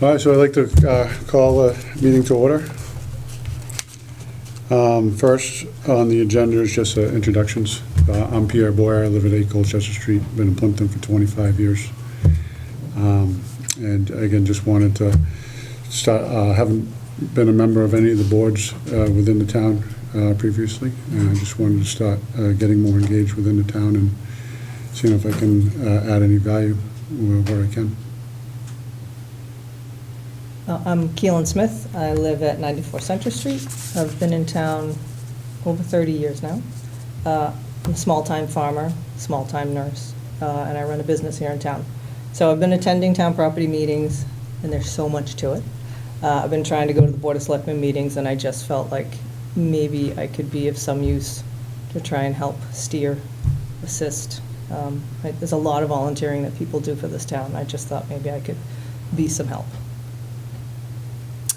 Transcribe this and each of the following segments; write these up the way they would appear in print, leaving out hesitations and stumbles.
All right, so I'd like to call the meeting to order. First on the agenda is just introductions. I'm Pierre Boyer. I live at 8 Colchester Street. Been in Plympton for 25 years. And again, just wanted to start, haven't been a member of any of the boards within the town previously. And I just wanted to start getting more engaged within the town and seeing if I can add any value where I can. I'm Keelan Smith. I live at 94 Center Street. I've been in town over 30 years now. I'm a small-time farmer, small-time nurse, and I run a business here in town. So I've been attending town property meetings, and there's so much to it. I've been trying to go to the Board of Selectmen meetings, and I just felt like maybe I could be of some use to try and help steer, assist. There's a lot of volunteering that people do for this town. I just thought maybe I could be some help.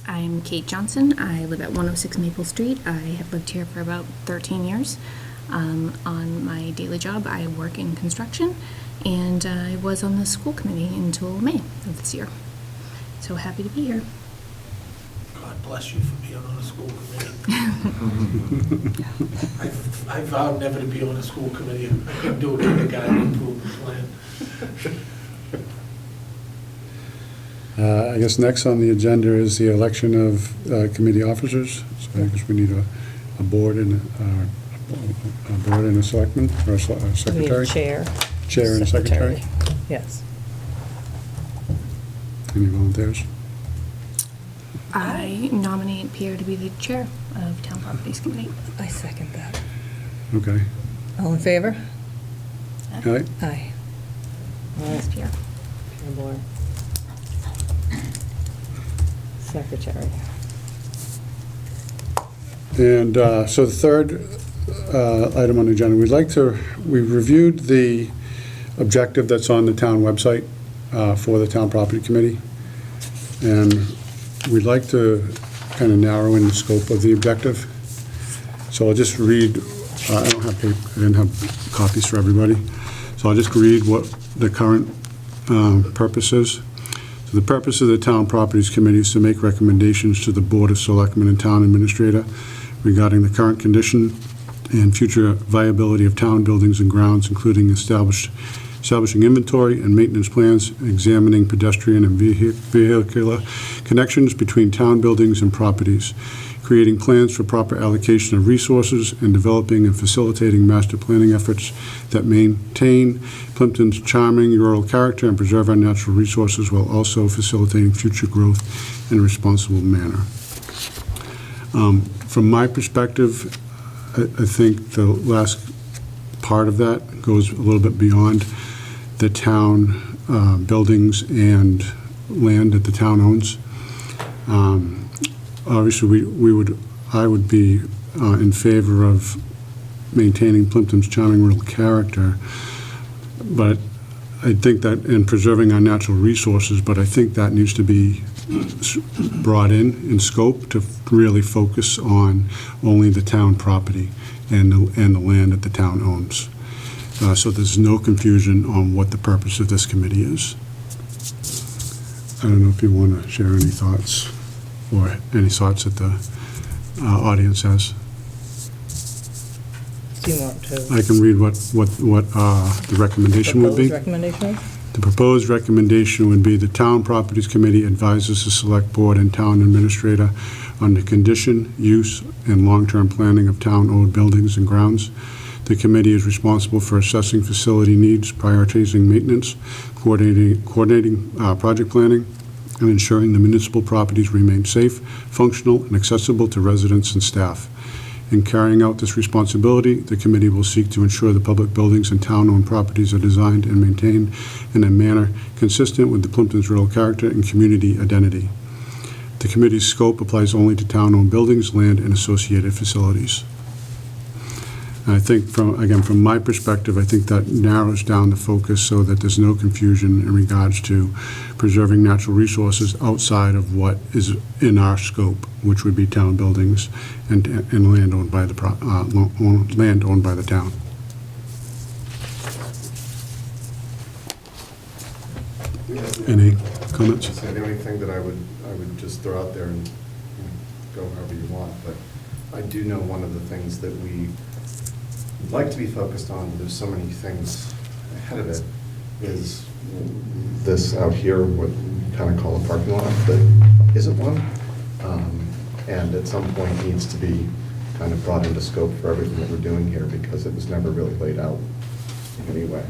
I'm Kate Johnson. I live at 106 Maple Street. I have lived here for about 13 years. On my daily job, I work in construction, and I was on the school committee until May of this year. So happy to be here. God bless you for being on a school committee. I vowed never to be on a school committee. I couldn't do a kindergarten improvement plan. I guess next on the agenda is the election of committee officers. So I guess we need a board and a selectman or a secretary. We need chair. Chair and secretary. Yes. Any volunteers? I nominate Pierre to be the chair of Town Properties Committee. I second that. Okay. All in favor? All right. Aye. Thanks, Pierre. Chair Board. Secretary. And so the third item on the agenda, we reviewed the objective that's on the town website for the Town Property Committee. And we'd like to kind of narrow in the scope of the objective. So I'll just read, I didn't have copies for everybody. So I'll just read what the current purpose is. So the purpose of the Town Properties Committee is to make recommendations to the Board of Selectmen and Town Administrator regarding the current condition and future viability of town buildings and grounds, including establishing inventory and maintenance plans, examining pedestrian and vehicular connections between town buildings and properties, creating plans for proper allocation of resources, and developing and facilitating master planning efforts that maintain Plympton's charming rural character and preserve our natural resources while also facilitating future growth in a responsible manner. From my perspective, I think the last part of that goes a little bit beyond the town buildings and land that the town owns. Obviously, I would be in favor of maintaining Plympton's charming rural character, but I think that in preserving our natural resources, but I think that needs to be brought in scope to really focus on only the town property and the land that the town owns. So there's no confusion on what the purpose of this committee is. I don't know if you want to share any thoughts or any thoughts that the audience has. Do you want to? I can read what the recommendation would be. Recommendation is? The proposed recommendation would be the Town Properties Committee advises the Select Board and Town Administrator on the condition, use, and long-term planning of town-owned buildings and grounds. The committee is responsible for assessing facility needs, prioritizing maintenance, coordinating project planning, and ensuring the municipal properties remain safe, functional, and accessible to residents and staff. In carrying out this responsibility, the committee will seek to ensure the public buildings and town-owned properties are designed and maintained in a manner consistent with the Plympton's rural character and community identity. The committee's scope applies only to town-owned buildings, land, and associated facilities. And I think, from my perspective, I think that narrows down the focus so that there's no confusion in regards to preserving natural resources outside of what is in our scope, which would be town buildings and land owned by the town. Any comments? So the only thing that I would just throw out there, and go however you want, but I do know one of the things that we would like to be focused on, but there's so many things ahead of it, is this out here, what we kind of call a parking lot, that isn't one. And at some point needs to be kind of brought into scope for everything that we're doing here, because it was never really laid out in any way.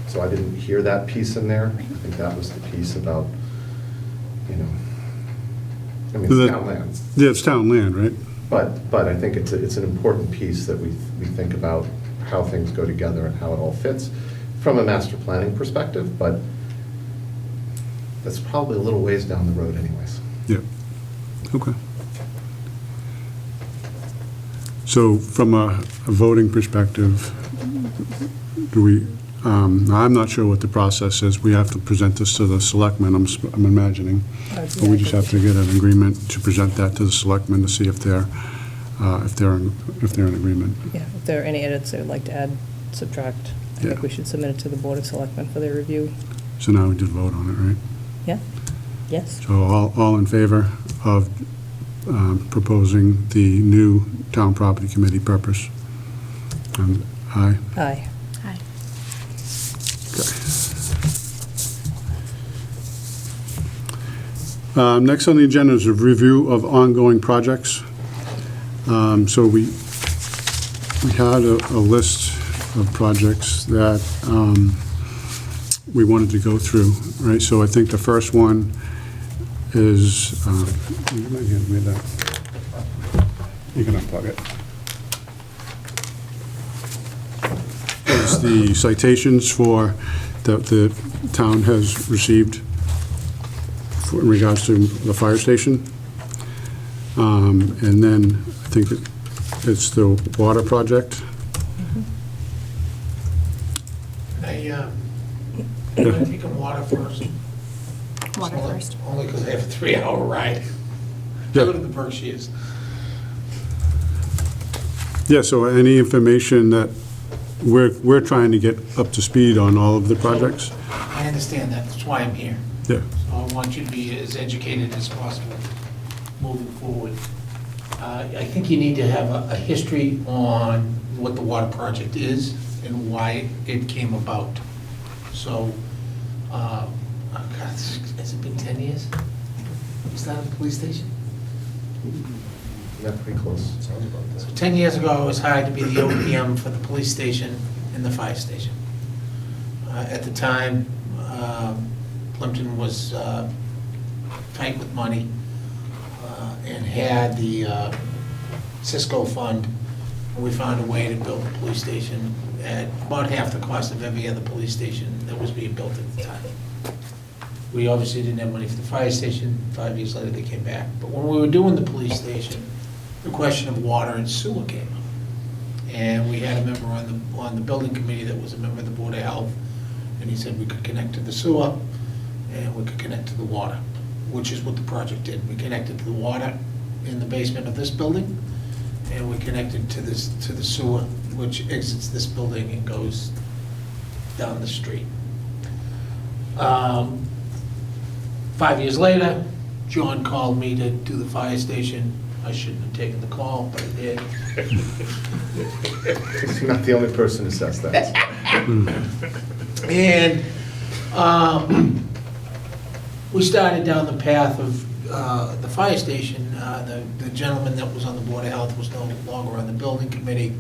So I didn't hear that piece in there. I think that was the piece about, I mean, it's town land. Yeah, it's town land, right? But I think it's an important piece that we think about how things go together and how it all fits from a master planning perspective, but that's probably a little ways down the road anyways. Yeah. Okay. So from a voting perspective, do we, I'm not sure what the process is. We have to present this to the selectmen, I'm imagining. But we just have to get an agreement to present that to the selectmen to see if they're in agreement. Yeah, if there are any edits they would like to add, subtract, I think Yeah. we should submit it to the Board of Selectmen for their review. So now we just vote on it, right? Yeah? Yes? So all in favor of proposing the new town property committee purpose? Aye. Aye. Hi. Next on the agenda is a review of ongoing projects. So we had a list of projects that we wanted to go through, right? So I think the first one is, you might hand me that. You can unplug it. Is the citations that the town has received in regards to the fire station. And then I think it's the water project. I'm going to take a water first. Water first. Only because I have a 3-hour ride. Yeah. Go to the Berkshires. Yeah, so any information that we're trying to get up to speed on all of the projects? I understand that, that's why I'm here. Yeah. So I want you to be as educated as possible moving forward. I think you need to have a history on what the water project is and why it came about. So, oh God, has it been 10 years? You started the police station? Yeah, pretty close. Sounds about that. So 10 years ago, I was hired to be the OPM for the police station and the fire station. At the time, Plympton was tight with money and had the Cisco fund, and we found a way to build the police station at about half the cost of every other police station that was being built at the time. We obviously didn't have money for the fire station. 5 years later, they came back. But when we were doing the police station, the question of water and sewer came up. And we had a member on the building committee that was a member of the Board of Health, and he said we could connect to the sewer and we could connect to the water, which is what the project did. We connected to the water in the basement of this building, and we connected to the sewer, which exits this building and goes down the street. 5 years later, John called me to do the fire station. I shouldn't have taken the call, but I did. You're not the only person who says that. And we started down the path of the fire station. The gentleman that was on the Board of Health was no longer on the building committee,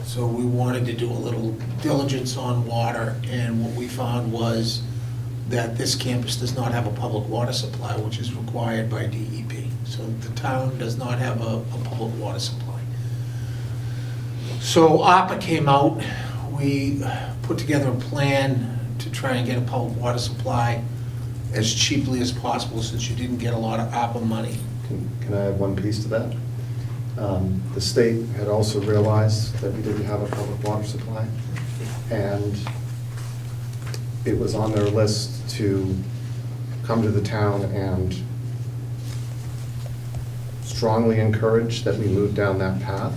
so we wanted to do a little diligence on water, and what we found was that this campus does not have a public water supply, which is required by DEP. So the town does not have a public water supply. So ARPA came out, we put together a plan to try and get a public water supply as cheaply as possible, since you didn't get a lot of ARPA money. Can I add one piece to that? The state had also realized that we didn't have a public water supply, and it was on their list to come to the town and strongly encourage that we move down that path.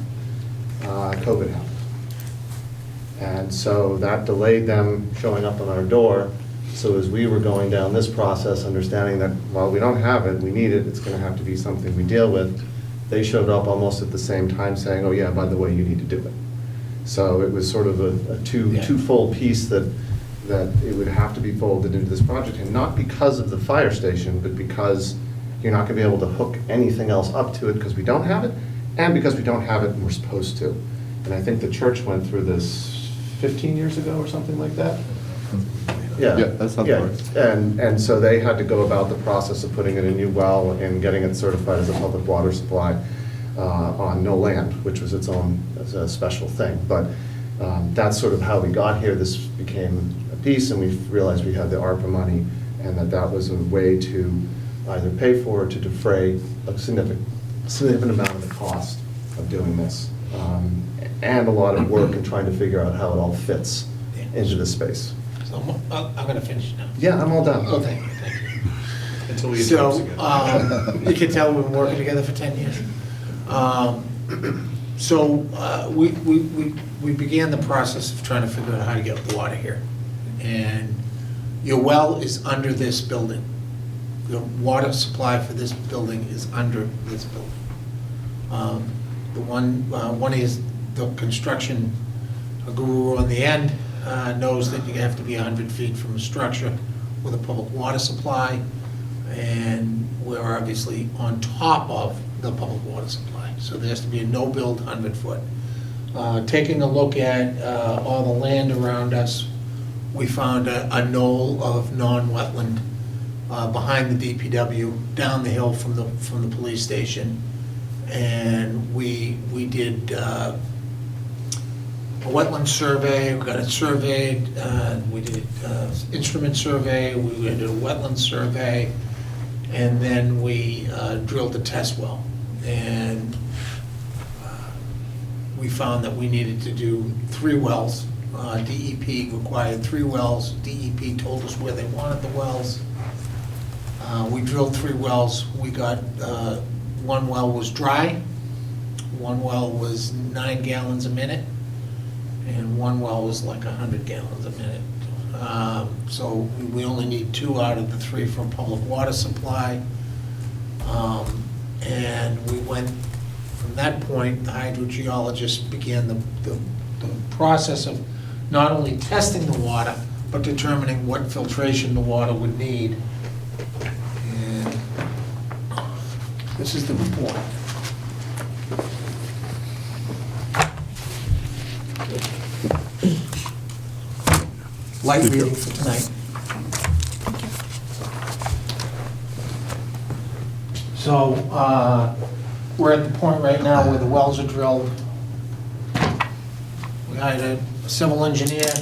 COVID happened. And so that delayed them showing up on our door So as we were going down this process, understanding that while we don't have it, we need it, it's going to have to be something we deal with, they showed up almost at the same time saying, oh yeah, by the way, you need to do it. So it was sort of a twofold piece that it would have to be folded into this project, and not because of the fire station, but because you're not going to be able to hook anything else up to it because we don't have it, and because we don't have it and we're supposed to. And I think the church went through this 15 years ago or something like that. Yeah, that sounds right. And so they had to go about the process of putting in a new well and getting it certified as a public water supply on no land, which was its own as a special thing. But that's sort of how we got here. This became a piece, and we realized we had the ARPA money, and that was a way to either pay for or to defray a significant amount of the cost of doing this. And a lot of work in trying to figure out how it all fits into the space. So I'm going to finish now. Yeah, I'm all done. Oh, thank you. Until we So, together. you can tell we've been working together for 10 years. So, we began the process of trying to figure out how to get water here. And your well is under this building. The water supply for this building is under this building. The one is the construction guru on the end knows that you have to be 100 feet from a structure with a public water supply, and we're obviously on top of the public water supply. So there has to be a no-build 100-foot. Taking a look at all the land around us, we found a knoll of non-wetland behind the DPW, down the hill from the police station, and we did a wetland survey. We got it surveyed. We did instrument survey. We did a wetland survey, and then we drilled a test well. And we found that we needed to do 3 wells. DEP required 3 wells. DEP told us where they wanted the wells. We drilled 3 wells. We got, 1 well was dry, 1 well was 9 gallons a minute, and 1 well was like 100 gallons a minute. So we only need 2 out of the 3 for public water supply. And we went, from that point, the hydrogeologist began the process of not only testing the water, but determining what filtration the water would need. And this is the report. Light reading for tonight. So, we're at the point right now where the wells are drilled. We hired a civil engineer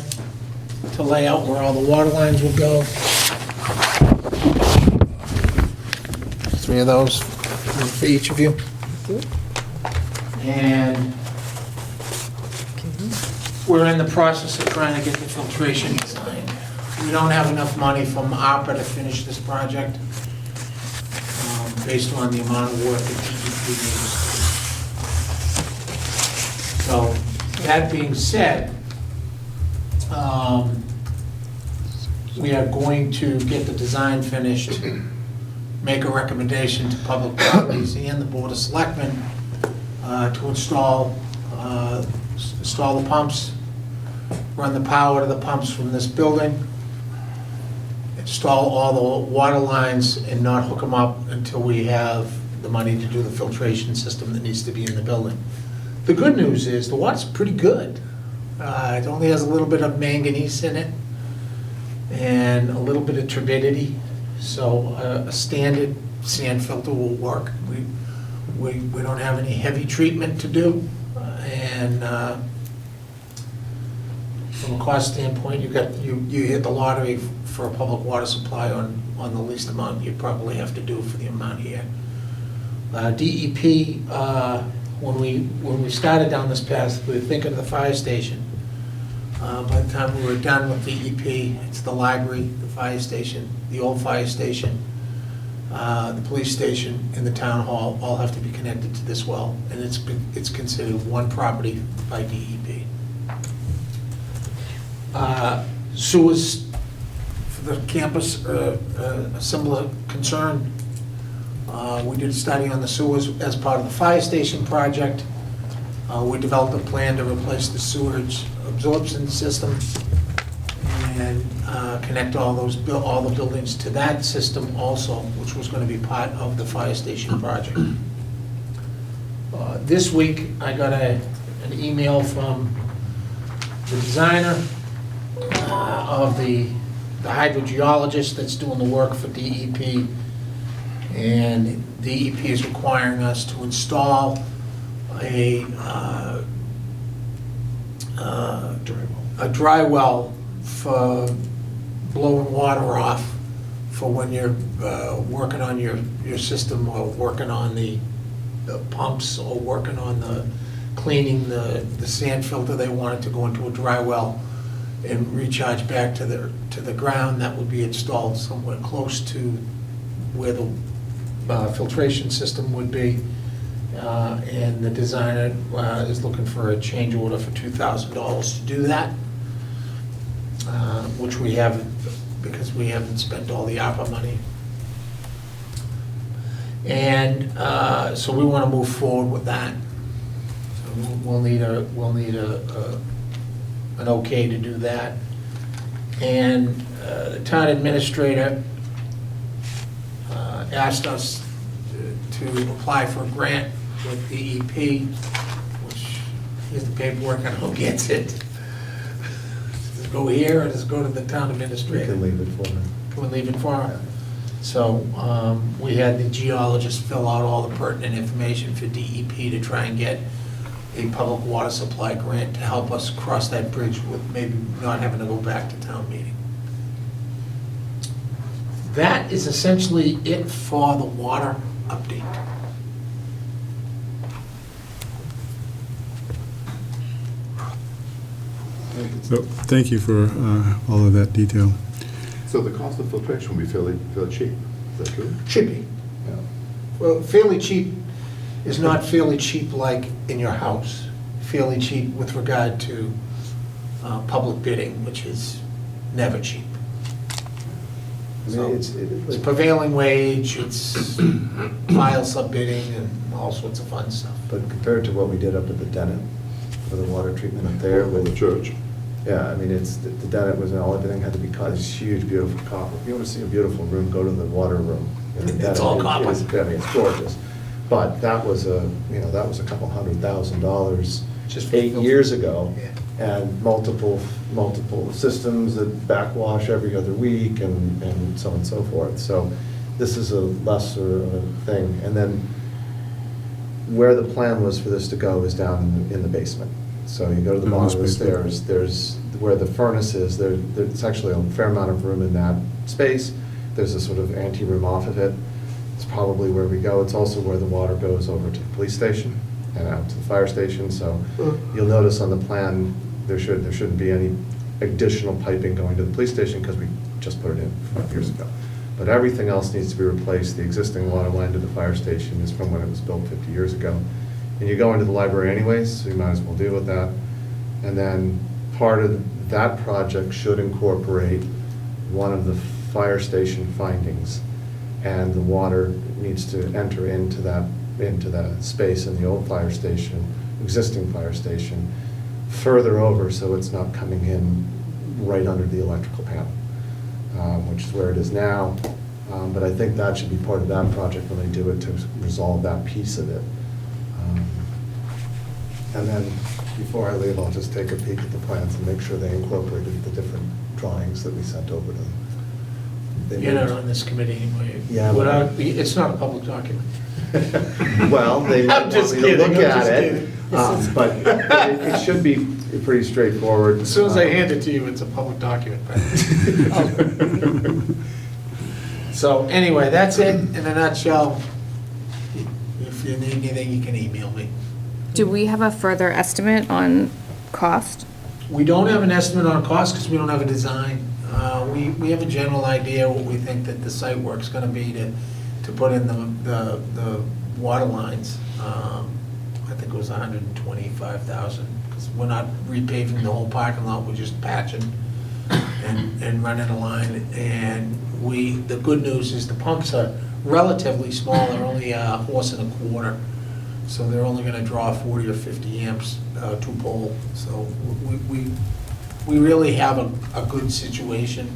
to lay out where all the water lines will go. 3 of those for each of you. And we're in the process of trying to get the filtration designed. We don't have enough money from ARPA to finish this project, based on the amount of work that DEP needs. So, that being said, we are going to get the design finished, make a recommendation to Public Properties and the Board of Selectmen to install the pumps, run the power to the pumps from this building, install all the water lines, and not hook them up until we have the money to do the filtration system that needs to be in the building. The good news is the water's pretty good. It only has a little bit of manganese in it and a little bit of turbidity, so a standard sand filter will work. We don't have any heavy treatment to do, and from a cost standpoint, you hit the lottery for a public water supply on the least amount you'd probably have to do for the amount here. DEP, when we started down this path, we were thinking of the fire station. By the time we were done with DEP, it's the library, the fire station, the old fire station, the police station, and the town hall all have to be connected to this well, and it's considered one property by DEP. Sewers, for the campus, a similar concern. We did a study on the sewers as part of the fire station project. We developed a plan to replace the sewage absorption system and connect all the buildings to that system also, which was going to be part of the fire station project. This week, I got an email from the designer of the hydrogeologist that's doing the work for DEP, and DEP is requiring us to install a dry well for blowing water off for when you're working on your system, or working on the pumps, or working on the cleaning the sand filter. They want it to go into a dry well and recharge back to the ground. That would be installed somewhere close to where the filtration system would be. And the designer is looking for a change order for $2,000 to do that, which we haven't, because we haven't spent all the ARPA money. And so we want to move forward with that. So we'll need an okay to do that. And the town administrator asked us to apply for a grant with DEP, which, here's the paperwork, I don't know who gets it. Does it go here, or does it go to the town You administrator? can leave it for me. Can we leave it for her? So we had the geologist fill out all the pertinent information for DEP to try and get a public water supply grant to help us cross that bridge with maybe not having to go back to town meeting. That is essentially it for the water update. So, thank you for all of that detail. So the cost of filtration will be fairly cheap, is that true? Should be. Yeah. Well, fairly cheap is not fairly cheap like in your house. Fairly cheap with regard to public bidding, which is never cheap. I So, mean, It's prevailing wage, it's file sub-bidding, and all sorts of fun stuff. But compared to what we did up at the Dennett, for the water treatment up there With with the church. Yeah, I mean, the Dennett was, everything had to be cut, it's huge, beautiful copper. If you want to see a beautiful room, go to the water room. in the It's Dennett. all copper. I mean, it's gorgeous. But that was a couple $100,000 Just for 8 filter. years ago. Yeah. And multiple systems that backwash every other week and so on and so forth. So this is a lesser thing. And then where the plan was for this to go is down in the basement. So you go to the In bottom of the this basement. stairs, there's where the furnace is, there's actually a fair amount of room in that space. There's a sort of ante-room off of it. It's probably where we go. It's also where the water goes over to the police station and out to the fire station. So you'll notice on the plan, there shouldn't be any additional piping going to the police station because we just put it in 5 years ago. But everything else needs to be replaced. The existing water line to the fire station is from when it was built 50 years ago. And you go into the library anyways, so you might as well deal with that. And then part of that project should incorporate one of the fire station findings. And the water needs to enter into that space in the old fire station, existing fire station, further over so it's not coming in right under the electrical panel, which is where it is now. But I think that should be part of that project when they do it, to resolve that piece of it. And then, before I leave, I'll just take a peek at the plans and make sure they incorporated the different drawings that we sent over to them. They You're not moved- on this committee anyway. Yeah, but- It's not a public document. Well, they I'm might just want me to kidding, look I'm at just it, kidding. but it should be pretty straightforward. As soon as I hand it to you, it's a public document. So anyway, that's it in a nutshell. If you need anything, you can email me. Do we have a further estimate on cost? We don't have an estimate on cost because we don't have a design. We have a general idea what we think that the site work's gonna be to put in the water lines. I think it was 125,000, because we're not repaving the whole parking lot, we're just patching and running a line. And the good news is the pumps are relatively small, they're only a horse and a quarter. So they're only gonna draw 40 or 50 amps, two pole. So we really have a good situation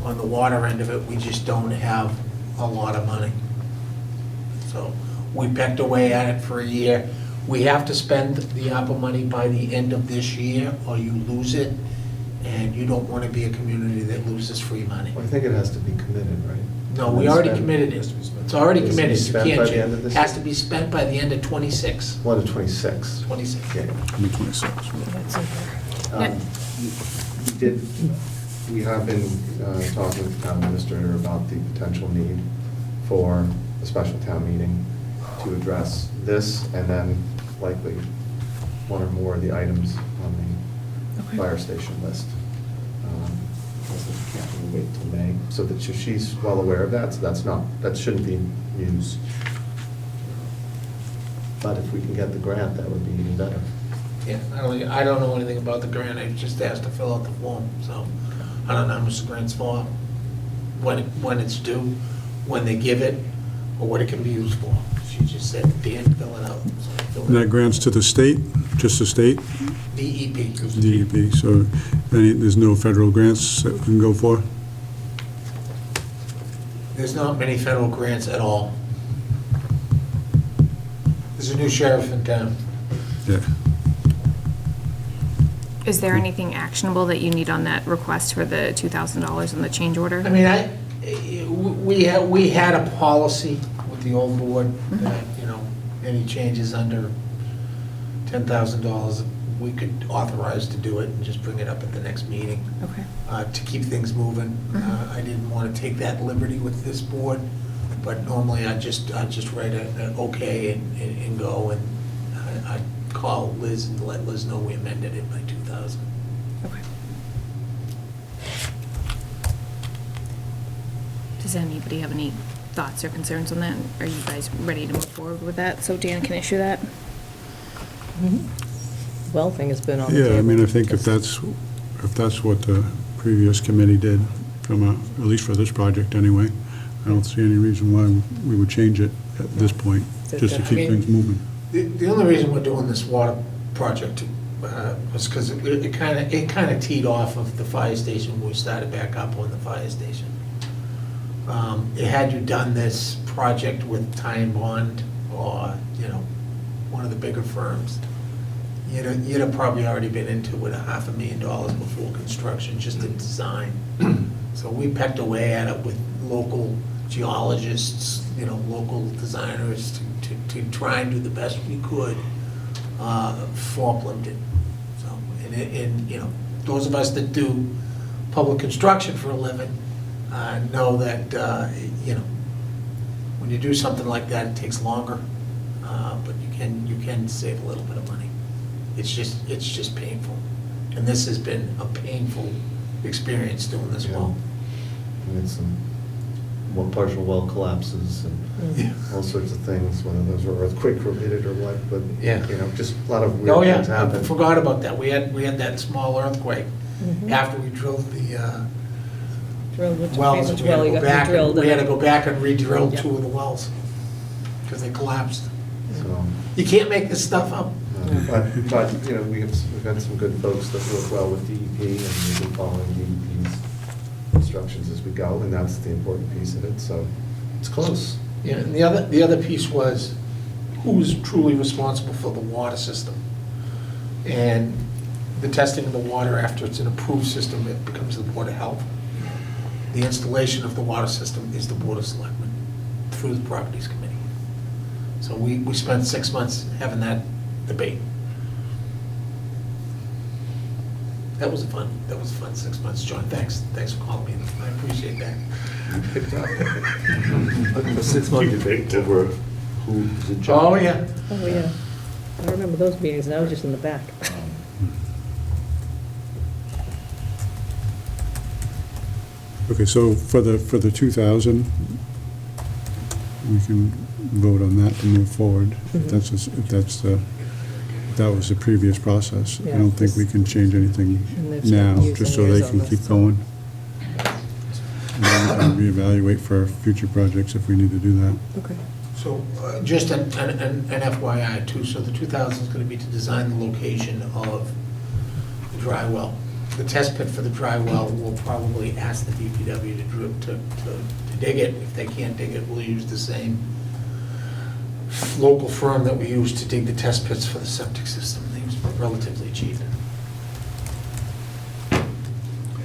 on the water end of it. We just don't have a lot of money. So we pecked away at it for a year. We have to spend the ARPA money by the end of this year, or you lose it, and you don't want to be a community that loses free money. Well, I think it has to be committed, right? No, we already Spent- committed it. It's already Has to be committed. You spent can't by the change. end of this Has year? to be spent by the end of '26. One to 26. 26. Yeah. I mean, 26. We have been talking with the town administrator about the potential need for a special town meeting to address this, and then likely one or more of the items on the Okay. fire station list. Also, we can't really wait till May, so that she's well aware of that, so that shouldn't be news. But if we can get the grant, that would be even better. Yeah, I don't know anything about the grant. I just asked to fill out the form, so I don't know how much the grant's for, when it's due, when they give it, or what it can be used for. She just said, Dan, fill it out. So I filled And it that out. grants to the state, just the state, DEP. DEP, so there's no federal grants that we can go for? There's not many federal grants at all. There's a new sheriff in town. Yeah. Is there anything actionable that you need on that request for the $2,000 in the change order? I mean, we had a policy with the old board that, any changes under $10,000, we could authorize to do it and just bring it up at the next meeting Okay. to keep things moving. I didn't want to take that liberty with this board, but normally I just write an okay and go, and I'd call Liz and let Liz know we amended it by 2,000. Okay. Does anybody have any thoughts or concerns on that? Are you guys ready to move forward with that? So Dan can issue that? Well thing has been on the table. Yeah, I mean, I think if that's what the previous committee did, at least for this project anyway, I don't see any reason why we would change it at this point, just to I keep mean, things moving. The only reason we're doing this water project was because it kind of teed off of the fire station when we started back up on the fire station. Had you done this project with Ty and Bond or, one of the bigger firms, you'd have probably already been into it $500,000 before construction, just in design. So we pecked away at it with local geologists, local designers to try and do the best we could for Plympton. So, and those of us that do public construction for a living know that, when you do something like that, it takes longer, but you can save a little bit of money. It's just painful. And this has been a painful experience doing this well. We had some partial well collapses and Yeah. all sorts of things, whether those were earthquake related or what, but, Yeah. just a lot of Oh, weird yeah, things I happen. forgot about that. We had that small earthquake Mhm. after we drilled the Drilled which wells. which We had well to you go got back, drilled. we had to go back and re-drill Yep. 2 of the wells because they collapsed. So, You can't make this stuff up. but, we've got some good folks that work well with DEP, and we've been following DEP's instructions as we go, and that's the important piece of it, so it's close. Yeah, and the other piece was, who's truly responsible for the water system? And the testing of the water after it's an approved system, it becomes the Board of Health. The installation of the water system is the Board of Selectmen through the Properties Committee. So we spent 6 months having that debate. That was fun 6 months, John. Thanks for calling me. I appreciate that. A 6-month debate over who's in charge. Oh, yeah. Oh, yeah. I remember those meetings, and I was just in the back. Okay, so for the 2,000, we can vote on that to move forward, if that's the that was the previous process. I Yeah, don't think we can change anything And they've spent now, years just and so they years on can this, keep so. going. And then we can reevaluate for future projects if we need to do that. Okay. So just an FYI too, so the 2,000 is going to be to design the location of the dry well. The test pit for the dry well, we'll probably ask the DPW to dig it. If they can't dig it, we'll use the same local firm that we use to dig the test pits for the septic system. Things relatively cheap.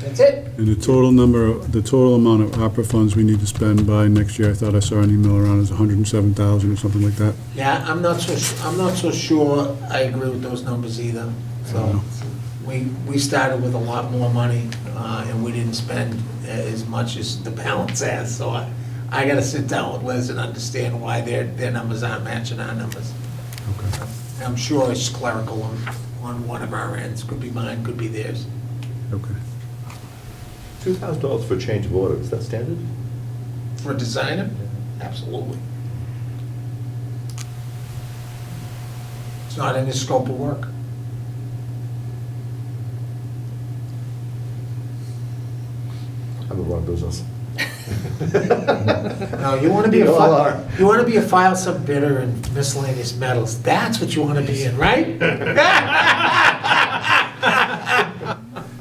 That's it. And the total amount of opera funds we need to spend by next year, I thought I saw an email around, is 107,000 or something like that. Yeah, I'm not so sure I agree with those numbers either. So we started with a lot more money, and we didn't spend as much as the balance has. So I got to sit down with Liz and understand why their numbers aren't matching our numbers. Okay. I'm sure it's clerical on one of our ends. Could be mine, could be theirs. Okay. $2,000 for change of order, is that standard? For a designer? Absolutely. It's not in the scope of work. I'm the wrong business. No, you want to be You all are. a file sub bidder in miscellaneous metals. That's what you want to be in, right?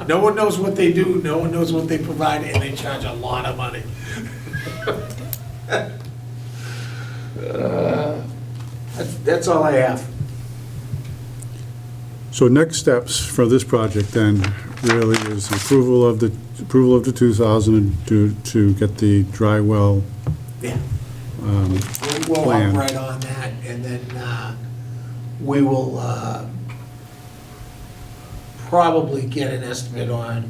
No one knows what they do, no one knows what they provide, and they charge a lot of money. That's all I have. So next steps for this project then really is the approval of the 2,000 and to get the dry well. Yeah. We'll Plan. hop right on that, and then we will probably get an estimate on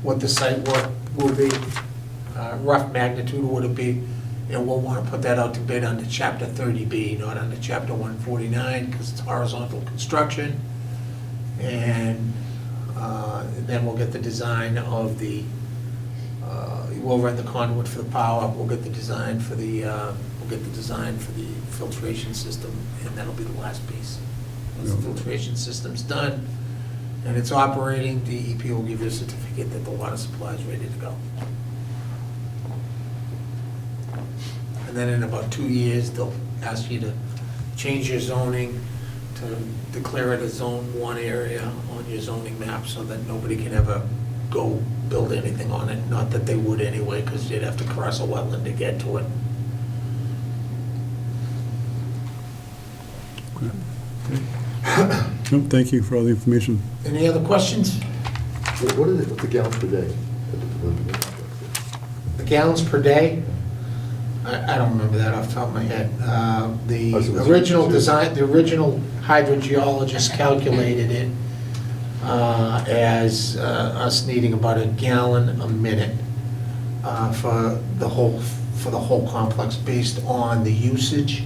what the site work will be, rough magnitude would it be, and we'll want to put that out to bid under Chapter 30B, not under Chapter 149, because it's horizontal construction. And then we'll get the design of the, we'll run the conduit for the power, we'll get the design for the, filtration system, and that'll be the last piece. Once the Yeah. filtration system's done and it's operating, DEP will give you a certificate that the water supply is ready to go. And then in about 2 years, they'll ask you to change your zoning, to declare it a Zone 1 area on your zoning map so that nobody can ever go build anything on it. Not that they would anyway, because you'd have to cross a wetland to get to it. No, thank you for all the information. Any other questions? What's the gallons per day? The gallons per day? I don't remember that off the top of my head. The original design, the original hydrogeologist calculated it as us needing about a gallon a minute for the whole complex based on the usage.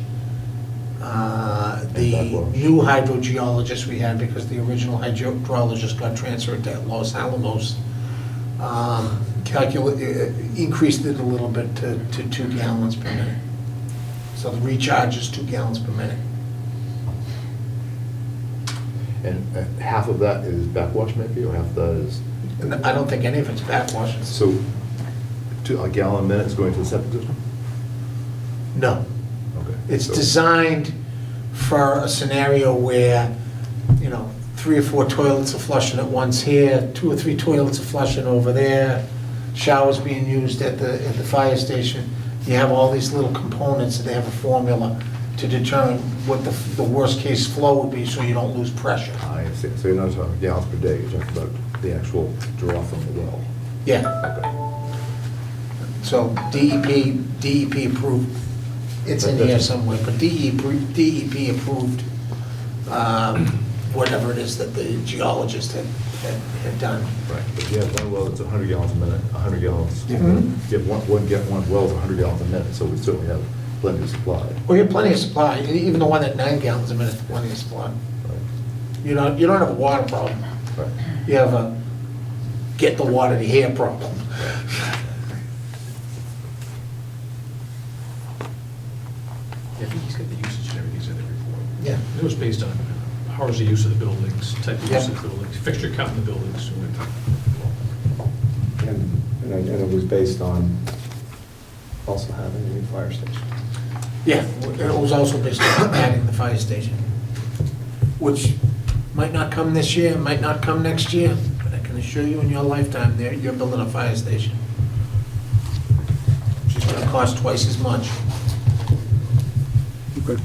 The new hydrogeologist we had, because the original hydrologist got transferred to Los Alamos, increased it a little bit to 2 gallons per minute. So the recharge is 2 gallons per minute. And half of that is backwash maybe, or half of that is? And I don't think any of it's backwashing. So, a gallon a minute is going to the septic system? No. Okay. It's So- designed for a scenario where, 3 or 4 toilets are flushing at once here, 2 or 3 toilets are flushing over there, showers being used at the fire station. You have all these little components, and they have a formula to determine what the worst case flow would be, so you don't lose pressure. I see. So you're not talking gallons per day, you're talking about the actual draw from the well? Yeah, Okay. so DEP approved, it's in here somewhere, but DEP approved whatever it is that the geologist had done. Right, but you have one well that's 100 gallons a minute, 100 gallons. Mhm. You have one well's 100 gallons a minute, so we certainly have plenty of supply. Well, you have plenty of supply, even the one at 9 gallons a minute, plenty of supply. Right. You don't have a water problem, Right. you have a get the water to here problem. Yeah, I think he's got the usage and everything, he's in there before. Yeah. It was based on hours of use of the buildings, type of use Yeah. of the buildings, fixture count in the buildings. And it was based on also having a new fire station. Yeah, it was also based on adding the fire station, which might not come this year, might not come next year, but I can assure you in your lifetime there, you're building a fire station. Which is gonna cost twice as much. Okay.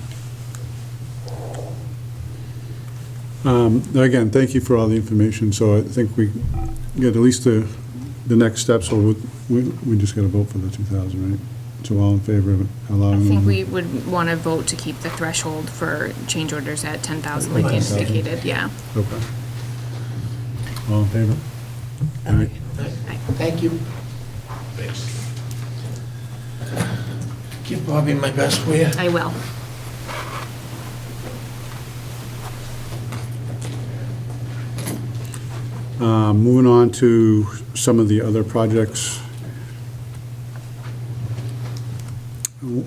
Again, thank you for all the information, so I think we get at least the next steps, so we just got to vote for the 2,000, right? So all in favor of allowing? I think we would want to vote to keep the threshold for change orders at 10,000 like Right. indicated, yeah. Okay. All in favor? Aye. Thank you. Thanks. Give Bobby my best, will you? I will. Moving on to some of the other projects. So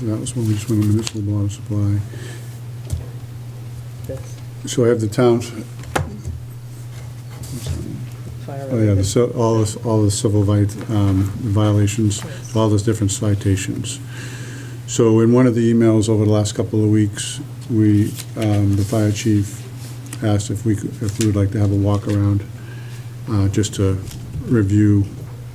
that was when we just went to municipal water supply. This So I have the towns, fire. oh yeah, all the civil violations, all those different citations. So in one of the emails over the last couple of weeks, the fire chief asked if we would like to have a walk around, just to review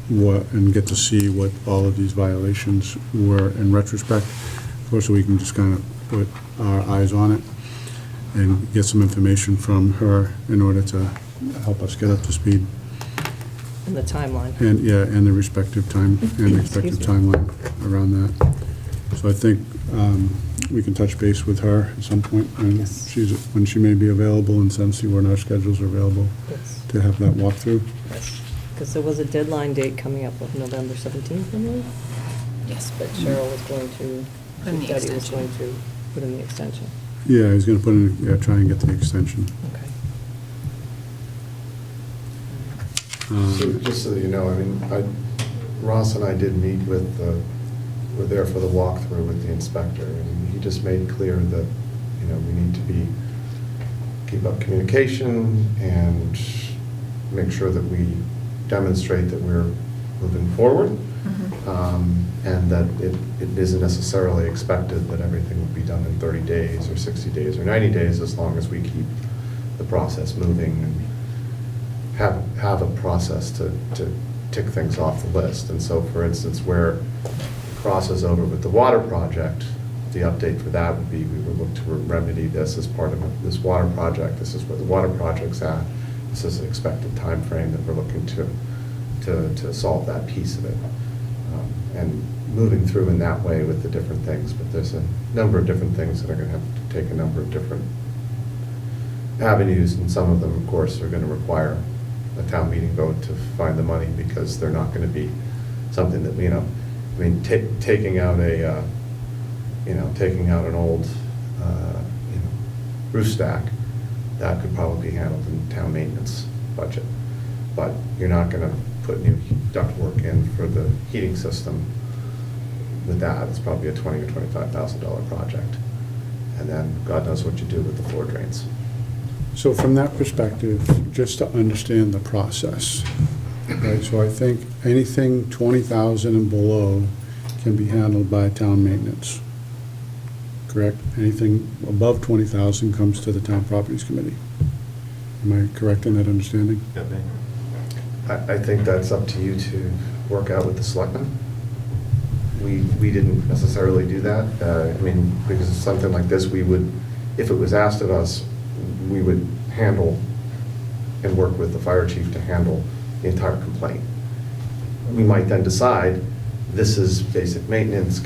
and get to see what all of these violations were in retrospect, of course, so we can just kind of put our eyes on it and get some information from her in order to help us get up to speed. And the timeline. And, yeah, and the respective Excuse me. timeline around that. So I think we can touch base with her at some point, and Yes. when she may be available, and see when our schedules are available Yes. to have that walkthrough. Because there was a deadline date coming up of November 17th, I believe, Yes. but Cheryl was going to, Put in the Daddy was extension. going to put in the extension. Yeah, he's gonna try and get the extension. Okay. So just so you know, I mean, Ross and I did meet we're there for the walkthrough with the inspector, and he just made clear that, we need to keep up communication and make sure that we demonstrate that we're moving forward, and that it isn't necessarily expected that everything will be done in 30 days or 60 days or 90 days, as long as we keep the process moving and have a process to tick things off the list. And so, for instance, where it crosses over with the water project, the update for that would be, we would look to remedy this as part of this water project. This is where the water project's at. This is an expected time frame that we're looking to solve that piece of it. And moving through in that way with the different things. But there's a number of different things that are going to have to take a number of different avenues, and some of them, of course, are going to require a town meeting vote to find the money, because they're not going to be something that, taking out an old, roof stack, that could probably be handled in town maintenance budget. But you're not going to put new ductwork in for the heating system with that. It's probably a $20,000 or $25,000 project. And then God knows what you do with the floor drains. So from that perspective, just to understand the process, right, so I think anything 20,000 and below can be handled by town maintenance, correct? Anything above 20,000 comes to the town properties committee. Am I correct in that understanding? I think that's up to you to work out with the selectmen. We didn't necessarily do that. Because it's something like this, we would, if it was asked of us, we would handle and work with the fire chief to handle the entire complaint. We might then decide, this is basic maintenance,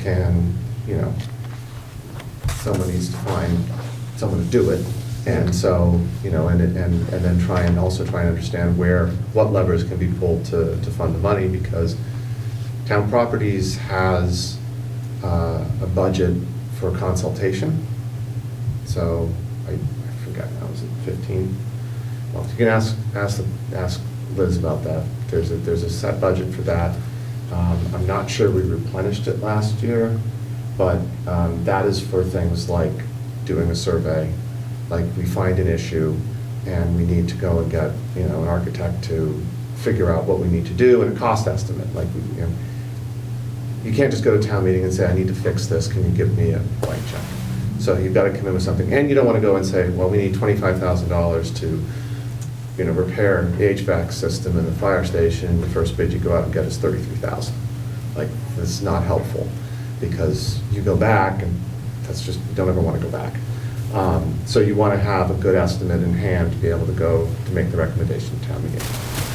someone needs to find someone to do it. And so, and then try and understand what levers can be pulled to fund the money, because town properties has a budget for consultation. So I forget now, is it 15? Well, you can ask Liz about that. There's a set budget for that. I'm not sure we replenished it last year, but that is for things like doing a survey, like we find an issue and we need to go and get, an architect to figure out what we need to do and a cost estimate, like, you can't just go to town meeting and say, I need to fix this, can you give me a blank check? So you've got to come in with something, and you don't want to go and say, well, we need $25,000 to, repair the HVAC system in the fire station. The first bid you go out and get is $33,000. Like, that's not helpful, because you go back, and that's just, you don't ever want to go back. So you want to have a good estimate in hand to be able to go to make the recommendation to town meeting.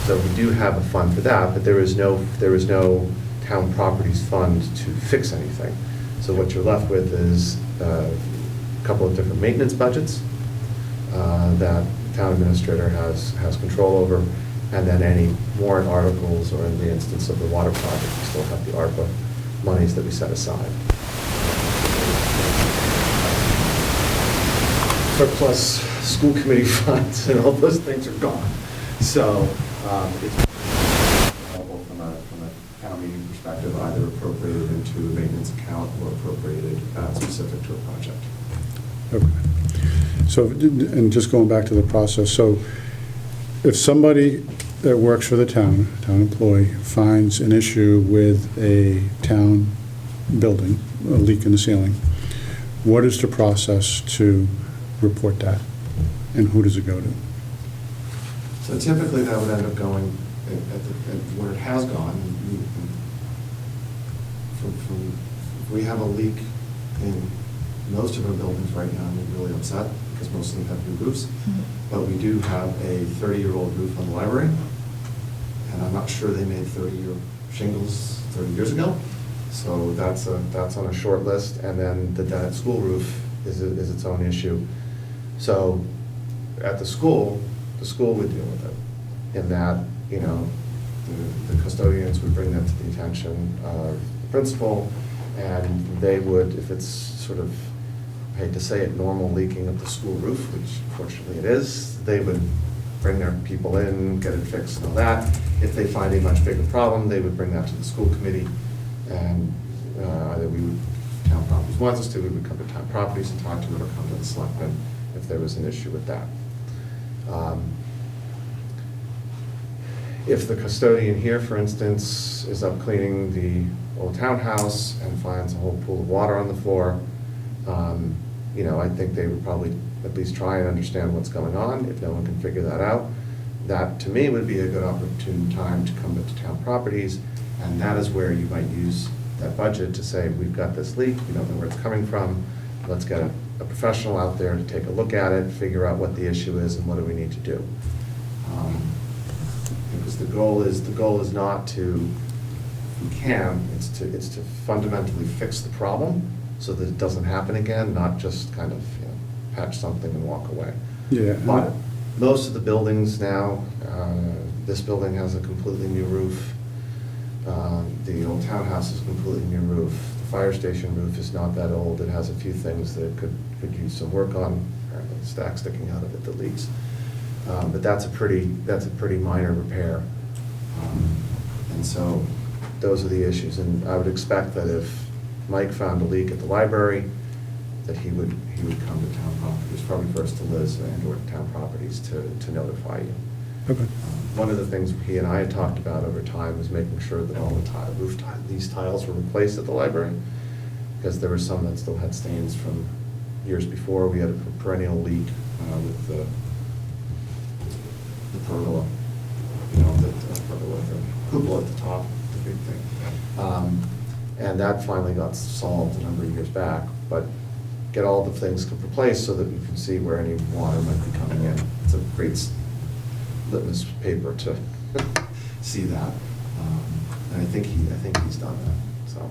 So we do have a fund for that, but there is no town properties fund to fix anything. So what you're left with is a couple of different maintenance budgets that the town administrator has control over, and then any warrant articles, or in the instance of the water project, we still have the ARPA monies that we set aside. Surplus school committee funds and all those things are gone. So it's helpful from a town meeting perspective, either appropriated into a maintenance account or appropriated specific to a project. Okay. So, and just going back to the process, so if somebody that works for the town employee, finds an issue with a town building, a leak in the ceiling, what is the process to report that? And who does it go to? So typically that would end up going at where it has gone. We have a leak in most of our buildings right now, and we're really upset because most of them have new roofs. But we do have a 30-year-old roof on the library, and I'm not sure they made 30-year shingles 30 years ago. So that's on a short list. And then the Dennett school roof is its own issue. So at the school would deal with it, in that, the custodians would bring that to the attention of the principal, and they would, if it's sort of, I hate to say it, normal leaking of the school roof, which fortunately it is, they would bring their people in, get it fixed and all that. If they find a much bigger problem, they would bring that to the school committee, and either town properties wants us to, we would come to town properties and talk to them, or come to the selectmen if there was an issue with that. If the custodian here, for instance, is up cleaning the old townhouse and finds a whole pool of water on the floor, I think they would probably at least try and understand what's going on. If no one can figure that out, that to me would be a good opportune time to come to town properties, and that is where you might use that budget to say, we've got this leak, we don't know where it's coming from, let's get a professional out there to take a look at it, figure out what the issue is and what do we need to do. Because the goal is not to, if we can, it's to fundamentally fix the problem so that it doesn't happen again, not just kind of patch something and walk away. Yeah. But most of the buildings now, this building has a completely new roof. The old townhouse is a completely new roof. The fire station roof is not that old. It has a few things that could use some work on. Apparently, the stack sticking out of it that leaks. But that's a pretty minor repair. And so those are the issues. And I would expect that if Mike found a leak at the library, that he would come to town properties, probably first to Liz and/or town properties to notify you. Okay. One of the things he and I had talked about over time was making sure that all the these tiles were replaced at the library, because there were some that still had stains from years before. We had a perennial leak with the pergola, the cupola at the top, the big thing. And that finally got solved a number of years back, but get all the things replaced so that you can see where any water might be coming in. It's a great litmus paper to see that. And I think he's done that, so.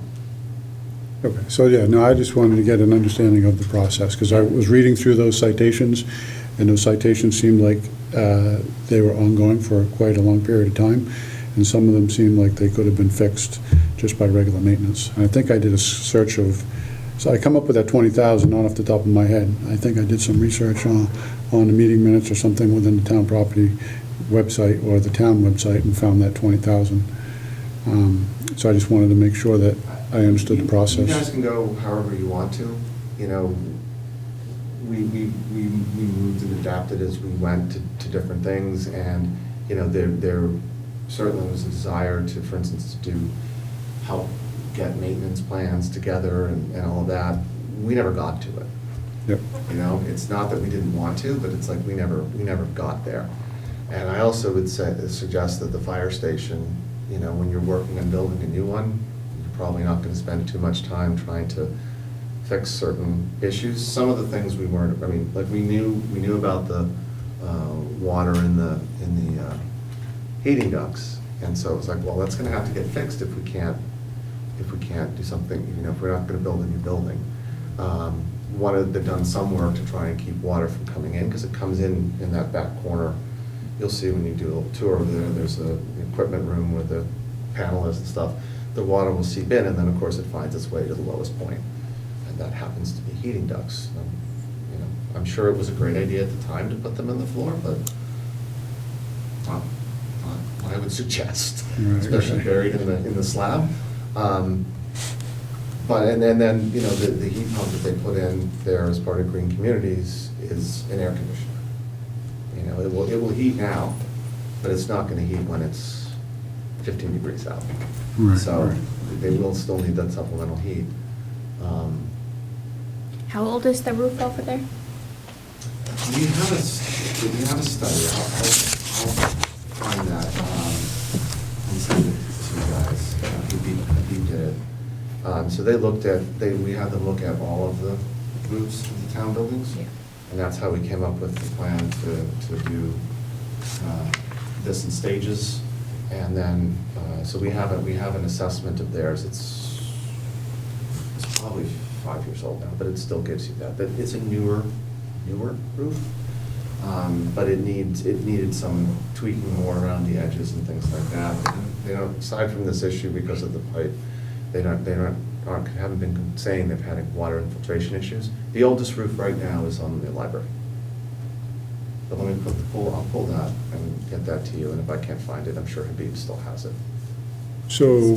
Okay, so yeah, no, I just wanted to get an understanding of the process, because I was reading through those citations, and those citations seemed like they were ongoing for quite a long period of time, and some of them seemed like they could have been fixed just by regular maintenance. And I think I did a search of, so I come up with that 20,000, not off the top of my head. I think I did some research on the meeting minutes or something within the town property website or the town website and found that 20,000. So I just wanted to make sure that I understood the process. You guys can go however you want to. we moved and adapted as we went to different things, and, you know, there certainly was a desire to, for instance, to help get maintenance plans together and all of that. We never got to it. Yep. You know, it's not that we didn't want to, but it's like we never got there. And I also would suggest that the fire station, you know, when you're working on building a new one, you're probably not gonna spend too much time trying to fix certain issues. Some of the things we weren't, I mean, like we knew about the water in the heating ducts. And so it was like, well, that's gonna have to get fixed if we can't do something, you know, if we're not gonna build a new building. They've done some work to try and keep water from coming in, because it comes in that back corner. You'll see when you do a little tour over there, there's an equipment room where the panel is and stuff. The water will seep in, and then, of course, it finds its way to the lowest point. And that happens to be heating ducts. You know, I'm sure it was a great idea at the time to put them in the floor, but not what I would suggest, Right, especially right. buried in the slab. But, and then, you know, the heat pump that they put in there as part of Green Communities is an air conditioner. You know, it will heat now, but it's not gonna heat when it's 15 degrees out. Right, So right. they will still need that supplemental heat. How old is the roof over there? We have a study, I'll find that, and send it to you guys. He did it. So they looked at, we had them look at all of the roofs of the town buildings. Yeah. And that's how we came up with the plan to do this in stages. And then, so we have an assessment of theirs. It's probably 5 years old now, but it still gives you that. That it's a newer roof. But it needed some tweaking more around the edges and things like that. They don't, aside from this issue because of the pipe, haven't been saying they've had water infiltration issues. The oldest roof right now is on the library. But let me I'll pull that and get that to you, and if I can't find it, I'm sure Habib still has it. So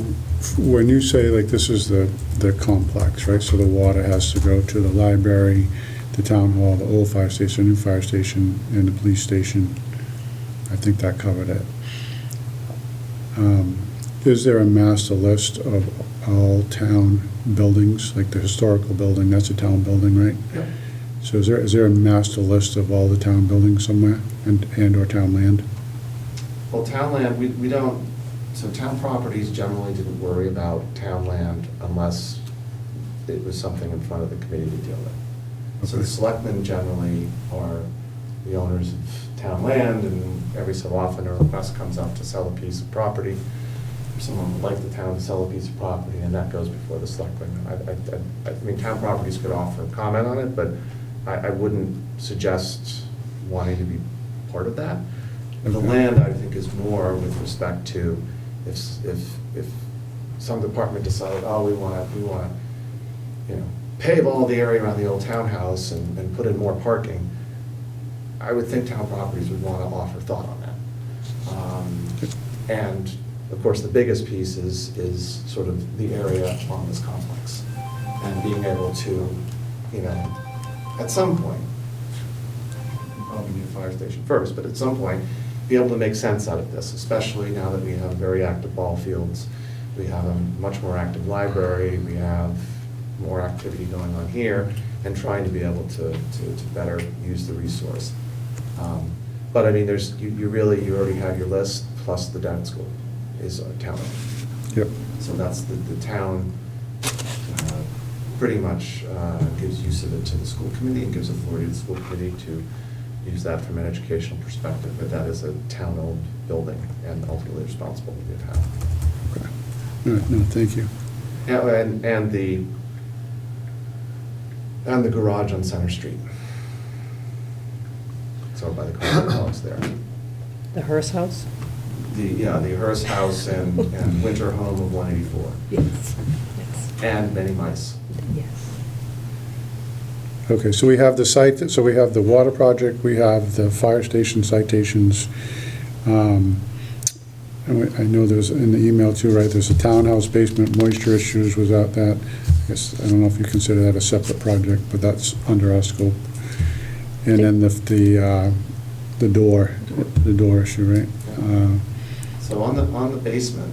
when you say, like, this is the complex, right? So the water has to go to the library, the town hall, the old fire station, new fire station, and the police station. I think that covered it. Is there a master list of all town buildings, like the historical building, that's a town building, right? Yep. So is there a master list of all the town buildings somewhere, and/or town land? Well, town land, we don't, so town properties generally didn't worry about town land unless it was something in front of the committee to deal with. So the Okay. selectmen generally are the owners of town land, and every so often a request comes up to sell a piece of property. If someone would like the town to sell a piece of property, and that goes before the selectmen. I mean, town properties could offer comment on it, but I wouldn't suggest wanting to be part of that. The Okay. land, I think, is more with respect to if some department decided, oh, we want to, you know, pave all the area around the old townhouse and put in more parking, I would think town properties would want to offer thought on that. And, of course, the biggest piece is sort of the area on this complex, and being able to, you know, at some point, probably need a fire station first, but at some point, be able to make sense out of this, especially now that we have very active ball fields, we have a much more active library, we have more activity going on here, and trying to be able to better use the resource. But I mean, you already have your list, plus the Dennett School is a town. Yep. So that's the town pretty much gives use of it to the school committee and gives authority to the school committee to use that from an educational perspective, but that is a town-owned building and ultimately responsible to the town. Okay. All right, no, thank you. And the garage on Center Street. So by the car dogs there. The Hearst House? The Hearst House and Winter Home of 184. Yes, yes, And many mice. yes. Okay, so we have the site, so we have the water project, we have the fire station citations. And I know there's in the email too, right, there's a townhouse basement moisture issues without that. I guess, I don't know if you consider that a separate project, but that's under our scope. And then the door issue, right? So on the basement,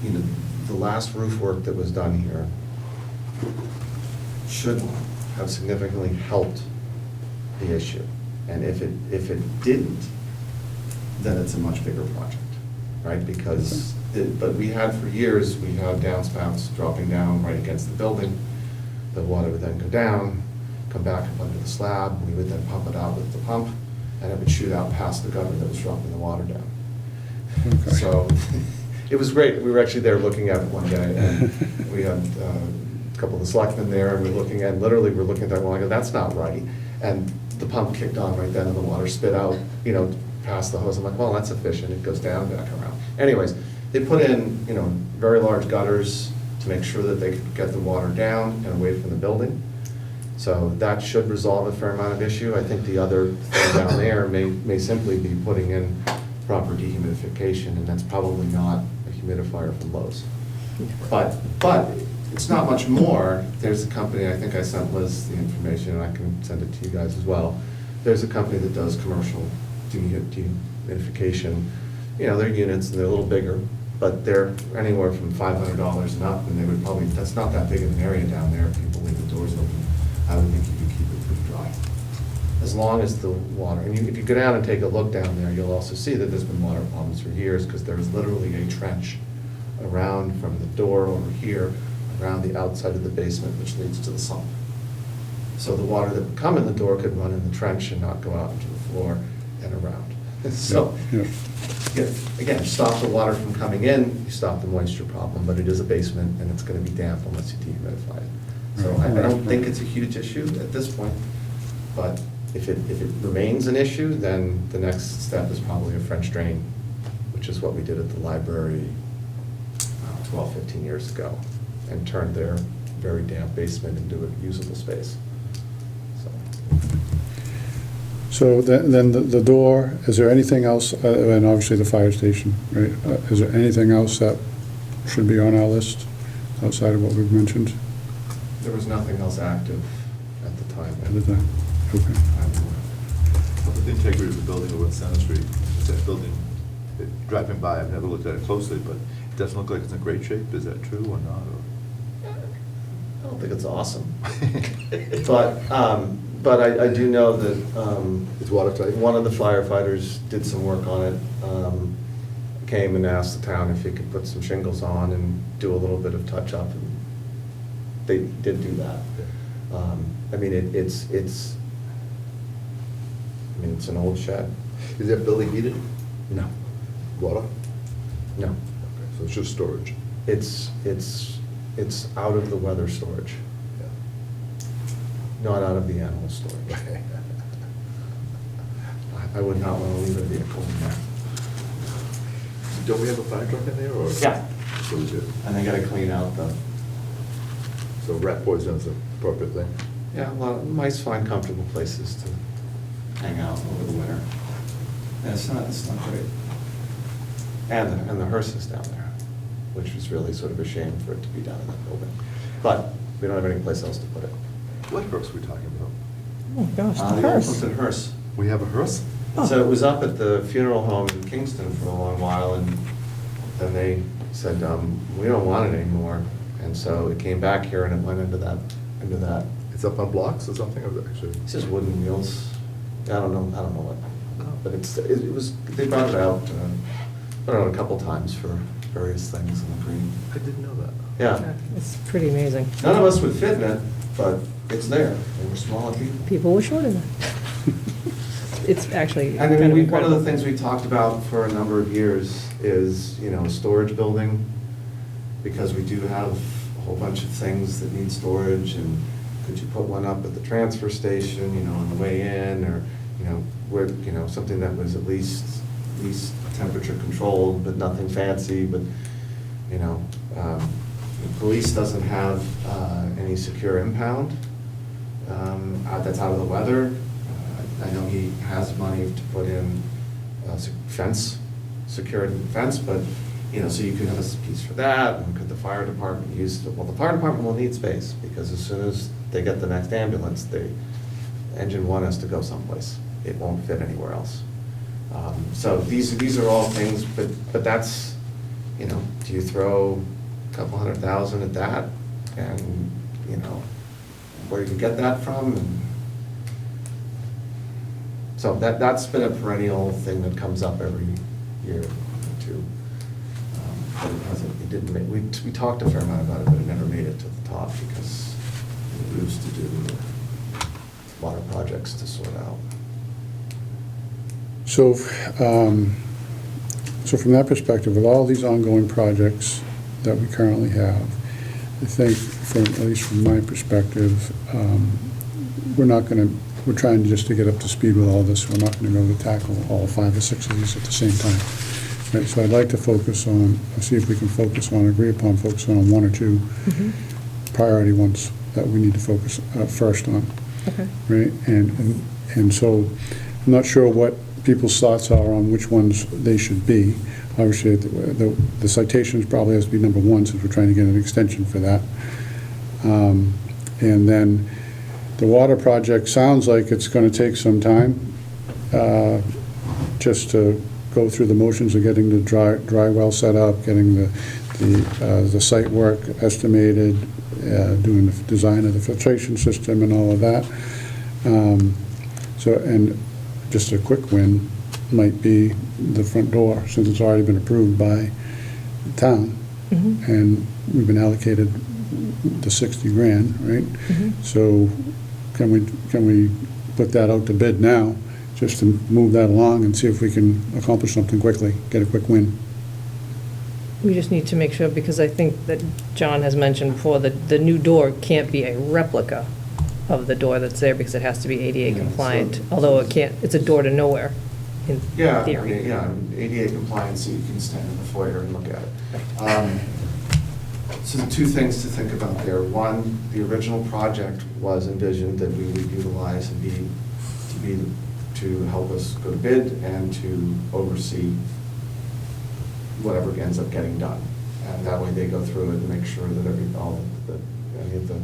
you know, the last roof work that was done here should have significantly helped the issue. And if it didn't, then it's a much bigger project, right? Because, but we had for years, we had downspouts dropping down right against the building. The water would then go down, come back up under the slab, we would then pump it out with the pump, and it would shoot out past the gutter that was dropping the water down. Okay. So, it was great, we were actually there looking at it one day, and we had a couple of the selectmen there, and literally we're looking at that, well, I go, that's not right. And the pump kicked on right then, and the water spit out, you know, past the hose. I'm like, well, that's efficient, it goes down, back around. Anyways, they put in, you know, very large gutters to make sure that they could get the water down and away from the building. So that should resolve a fair amount of issue. I think the other thing down there may simply be putting in proper dehumidification, and that's probably not a humidifier from Lowe's. But it's not much more. There's a company, I think I sent Liz the information, and I can send it to you guys as well. There's a company that does commercial dehumidification. You know, their units, and they're a little bigger, but they're anywhere from $500 and up, and they would probably, that's not that big of an area down there if people leave the doors open. I would think you could keep it pretty dry. As long as the water, and if you go down and take a look down there, you'll also see that there's been water problems for years, because there's literally a trench around from the door over here, around the outside of the basement, which leads to the sump. So the water that would come in the door could run in the trench and not go out into the floor and around. So, Yeah. again, stop the water from coming in, you stop the moisture problem, but it is a basement, and it's gonna be damp unless you dehumidify it. So I don't think it's a huge issue at this point, but if it remains an issue, then the next step is probably a French drain, which is what we did at the library 12, 15 years ago, and turned their very damp basement into a usable space. So then the door, is there anything else, and obviously the fire station, right? Is there anything else that should be on our list outside of what we've mentioned There was nothing else active at the time. at the time? Okay. The integrity of the building over on Center Street, that building, driving by, I've never looked at it closely, but it doesn't look like it's in great shape. Is that true or not? I don't think it's awesome. But I do know that It's watertight? one of the firefighters did some work on it, came and asked the town if he could put some shingles on and do a little bit of touch-up, and they did do that. I mean, it's an old shed. Is that building heated? No, Water? no. Okay, so it's just storage? It's out of the weather storage, Yeah. not out of the animal storage. I would not want to leave a vehicle in there. Don't we have a fire truck in there, or? Yeah. So we do. And they gotta clean out the, So rat poison is the appropriate thing? yeah, well, mice find comfortable places to hang out over the winter. And it's not great. And the hearse is down there, which was really sort of a shame for it to be down in that building. But we don't have any place else to put it. What hearse are we talking about? Oh, gosh, the The old hearse. Plympton hearse. We have a hearse? So it was up at the funeral home in Kingston for a long while, and then they said, we don't want it anymore. And so it came back here and it went into that. It's up on blocks or something, or actually? It says wooden wheels. I don't know what, but it was, they brought it out, a couple times for various things in the green. I didn't know that. Yeah, It's pretty amazing. none of us would fit in it, but it's there, and we're smaller people. People were short of that. It's actually And kind I of mean, one of the incredible. things we talked about for a number of years is, a storage building, because we do have a whole bunch of things that need storage, and could you put one up at the transfer station, on the way in, or, where, something that was at least temperature controlled, but nothing fancy, but, the police doesn't have any secure impound that's out of the weather. I know he has money to put in secured fence, but, so you could have a piece for that, and could the fire department use it? Well, the fire department will need space, because as soon as they get the next ambulance, they engine one has to go someplace. It won't fit anywhere else. So these are all things, but that's, you know, do you throw a couple $100,000 at that? And, you know, where do you get that from? And so that's been a perennial thing that comes up every year or two. But it didn't make, we talked a fair amount about it, but it never made it to the top because we used to do a lot of projects to sort out. So, so from that perspective, with all these ongoing projects that we currently have, I think, at least from my perspective, we're trying just to get up to speed with all this. We're not going to go to tackle all 5 or 6 of these at the same time. Right, so I'd like to focus on, see if we can agree upon focusing on 1 or 2 priority ones that we need to focus first on. Okay. Right, and so I'm not sure what people's thoughts are on which ones they should be. Obviously, the citations probably has to be number 1 since we're trying to get an extension for that. And then the water project sounds like it's going to take some time just to go through the motions of getting the dry well set up, getting the site work estimated, doing the design of the filtration system and all of that. So, and just a quick win might be the front door, since it's already been approved by the town. And we've been allocated the 60 grand, right? So can we put that out to bid now, just to move that along and see if we can accomplish something quickly, get a quick win? We just need to make sure, because I think that John has mentioned before, that the new door can't be a replica of the door that's there, because it has to be ADA compliant, although it's a door to nowhere, in theory. ADA compliant, so you can stand in the foyer and look at it. So the 2 things to think about there. 1, the original project was envisioned that we would utilize and to help us go to bid and to oversee whatever ends up getting done. And that way they go through it and make sure that any of the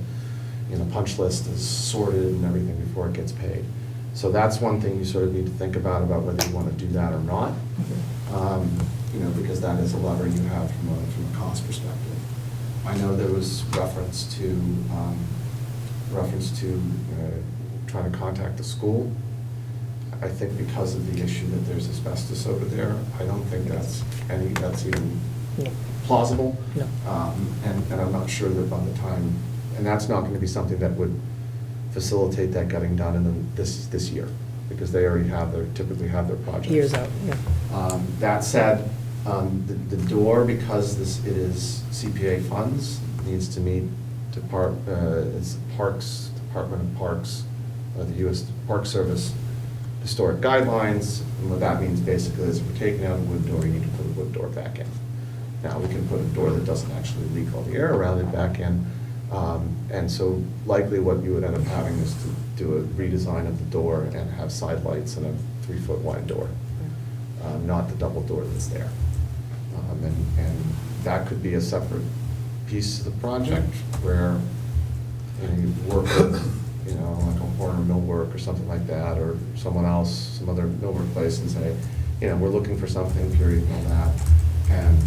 punch list is sorted and everything before it gets paid. So that's one thing you sort of need to think about whether you want to do that or not. Because that is a lever you have from a cost perspective. I know there was reference to trying to contact the school. I think because of the issue that there's asbestos over there, I don't think that's even plausible. No. And I'm not sure that by the time, and that's not going to be something that would facilitate that getting done in this year, because they already typically have their projects. Years out, yeah. That said, the door, because it is CPA funds, needs to meet it's Department of Parks, the U.S. Park Service historic guidelines. And what that means basically is if we're taking out a wood door, you need to put a wood door back in. Now, we can put a door that doesn't actually leak all the air around it back in. And so likely what you would end up having is to do a redesign of the door and have side lights and a 3-foot wide door, not the double door that's there. And that could be a separate piece of the project where you work with, like a Horner Millwork or something like that, or someone else, some other millwork place, and say, we're looking for something, period, and all that. And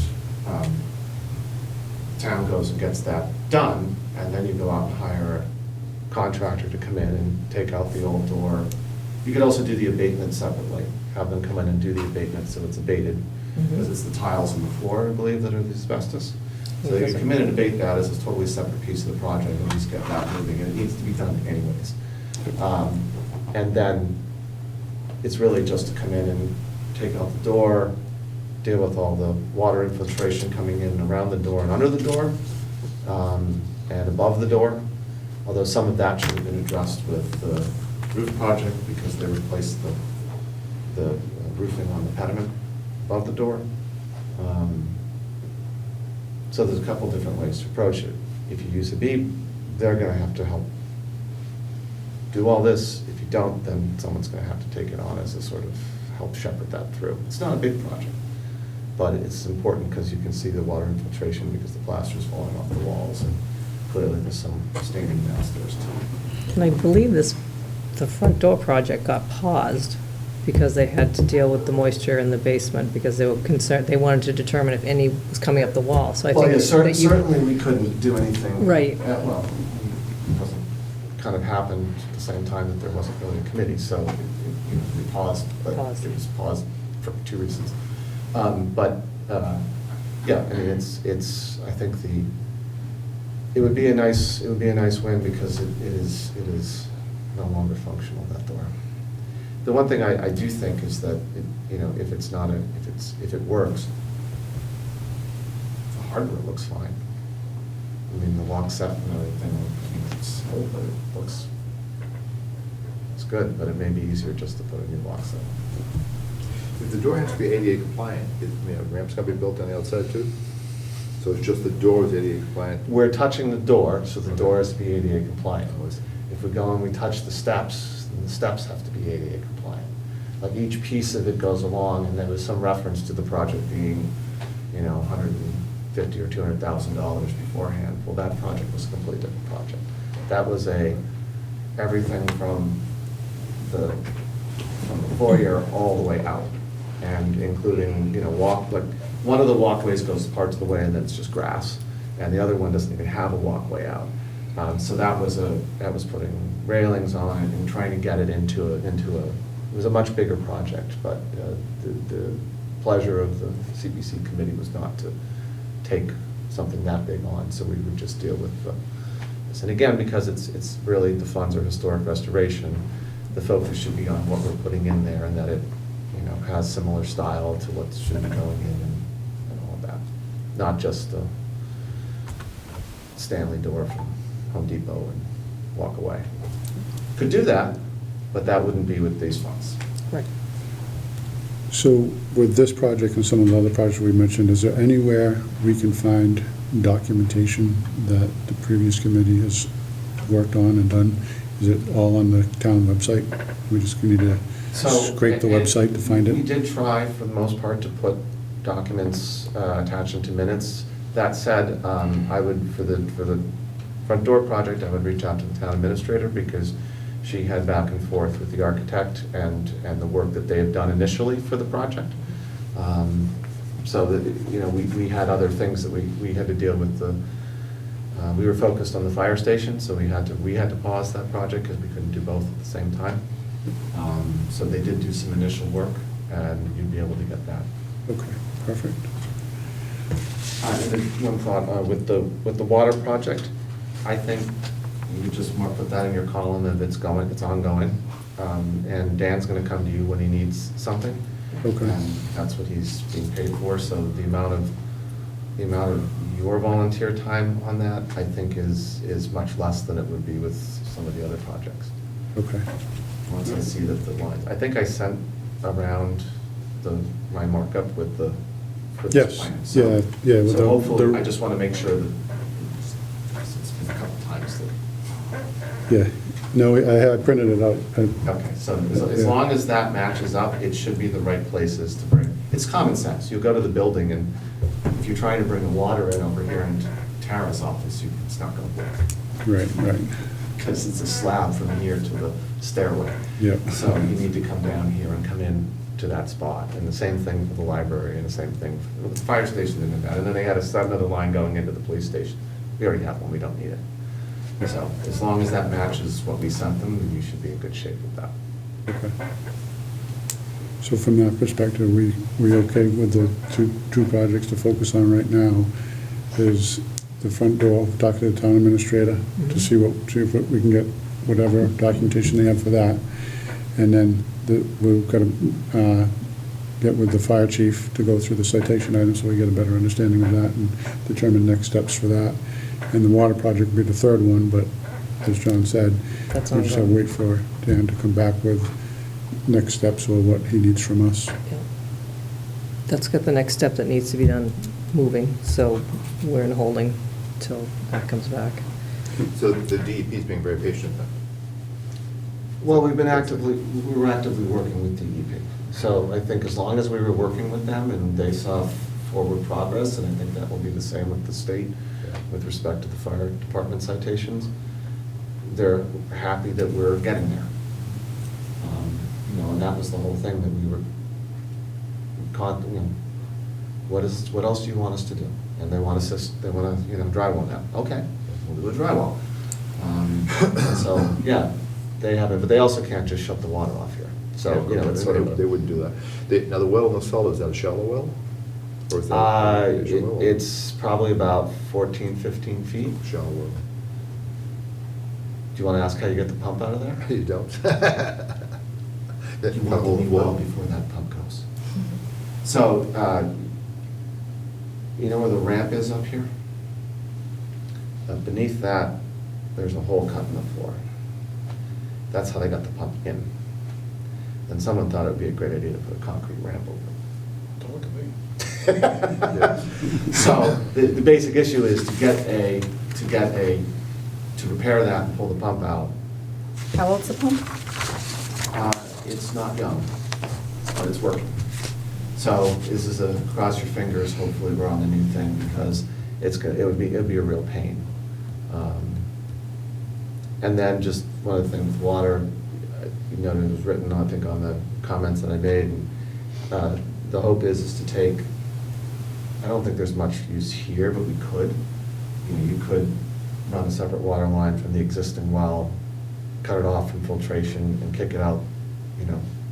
town goes and gets that done, and then you go out and hire a contractor to come in and take out the old door. You could also do the abatement separately, have them come in and do the abatement so it's abated, because it's the tiles on the floor, I believe, that are the asbestos. So you come in and abate that as a totally separate piece of the project and just get that moving, and it needs to be done anyways. And then it's really just to come in and take out the door, deal with all the water infiltration coming in and around the door and under the door, and above the door, although some of that should have been addressed with the roof project because they replaced the roofing on the pediment above the door. So there's a couple different ways to approach it. If you use a beam, they're going to have to help do all this. If you don't, then someone's going to have to take it on as a sort of help shepherd that through. It's not a big project, but it's important because you can see the water infiltration because the plaster is falling off the walls, and clearly there's some staining downstairs too. And I believe the the front door project got paused because they had to deal with the moisture in the basement, because they were concerned, they wanted to determine if any was coming up the wall, so I Well, think yeah, that you. certainly we couldn't do anything. Right. Well, it wasn't, kind of happened at the same time that there wasn't really a committee, so we paused, but Paused. it was paused for two reasons. Yeah, I mean, it's, I think it would be a nice win, because it is no longer functional, that door. The one thing I do think is that, if it works, the hardware looks fine. I mean, the lock set and everything, it's old, but it looks, it's good, but it may be easier just to put a new lock set. If the door has to be ADA compliant, ramps got to be built on the outside too? So it's just the door is ADA compliant? We're touching the door, so the door has to be ADA compliant. Oh, I see. If we go and we touch the steps, then the steps have to be ADA compliant. Like, each piece of it goes along, and there was some reference to the project being, $150,000 or $200,000 beforehand. Well, that project was a completely different project. That was everything from the foyer all the way out, and including, one of the walkways goes parts of the way and then it's just grass, and the other one doesn't even have a walkway out. So that was putting railings on it and trying to get it into it was a much bigger project, but the pleasure of the CPC committee was not to take something that big on, so we would just deal with this. And again, because it's really, the funds are historic restoration, the focus should be on what we're putting in there, and that it, has similar style to what should be going in and all of that. Not just a Stanley door from Home Depot and walk away. Could do that, but that wouldn't be with these funds. Right. So with this project and some of the other projects we mentioned, is there anywhere we can find documentation that the previous committee has worked on and done? Is it all on the town website? We just need to scrape the website to find it? We did try, for the most part, to put documents, attach them to minutes. That said, I would, for the front door project, I would reach out to the town administrator, because she had back and forth with the architect and the work that they had done initially for the project. So that, we had other things that we had to deal with. We were focused on the fire station, so we had to pause that project because we couldn't do both at the same time. So they did do some initial work, and you'd be able to get that. Okay, perfect. And then one thought, with the water project, I think you just put that in your column of it's ongoing. And Dan's gonna come to you when he needs something. Okay. And that's what he's being paid for, so the amount of your volunteer time on that, I think is much less than it would be with some of the other projects. Okay. Once I see that the lines, I think I sent around my markup with for this Yes, plan. So- yeah, with So the- hopefully, I just want to make sure that, it's been a couple times that, Yeah, no, I printed it out. okay, so as long as that matches up, it should be the right places to bring. It's common sense. You'll go to the building, and if you're trying to bring the water in over here into Tara's office, it's not going to work. Right. Because it's a slab from here to the stairway. Yep. So you need to come down here and come in to that spot. And the same thing for the library, and the same thing for the fire station and that. And then they had another line going into the police station. We already have one, we don't need it. So as long as that matches what we sent them, then you should be in good shape with that. Okay. So from that perspective, we okay with the two projects to focus on right now? Is the front door, talk to the town administrator to see if we can get whatever documentation they have for that. And then we've got to get with the fire chief to go through the citation items so we get a better understanding of that and determine next steps for that. And the water project would be the third one, but as John said, That's we just have to wait for Dan to come back with next steps or what he needs from us. Yeah. That's got the next step that needs to be done, moving, so we're in holding till that comes back. So the DEP is being very patient then? Well, we were actively working with DEP. So I think as long as we were working with them and they saw forward progress, and I think that will be the same with the state with respect to the fire department citations, they're happy that we're getting there. that was the whole thing, that we were, what else do you want us to do? And they want to, drywall now. Okay, we'll do a drywall. So, yeah, they have it, but they also can't just shut the water off here. So, it's sort of. They wouldn't do that. Now, the well in the cellar, is that a shallow well? Or is that a major well? It's probably about 14, 15 feet. Shallow well. Do you want to ask how you get the pump out of there? You don't. You want the new well before that pump goes. So, you know where the ramp is up here? Beneath that, there's a hole cut in the floor. That's how they got the pump in. Then someone thought it would be a great idea to put a concrete ramp over it. Don't look at me. So, the basic issue is to repair that and pull the pump out. How old's the pump? It's not young, but it's working. So this is a cross your fingers, hopefully we're on the new thing, because it would be a real pain. And then just one other thing with water, you noted it was written, I think, on the comments that I made. And, the hope is to take, I don't think there's much use here, but we could. You could run a separate water line from the existing well, cut it off from filtration and kick it out,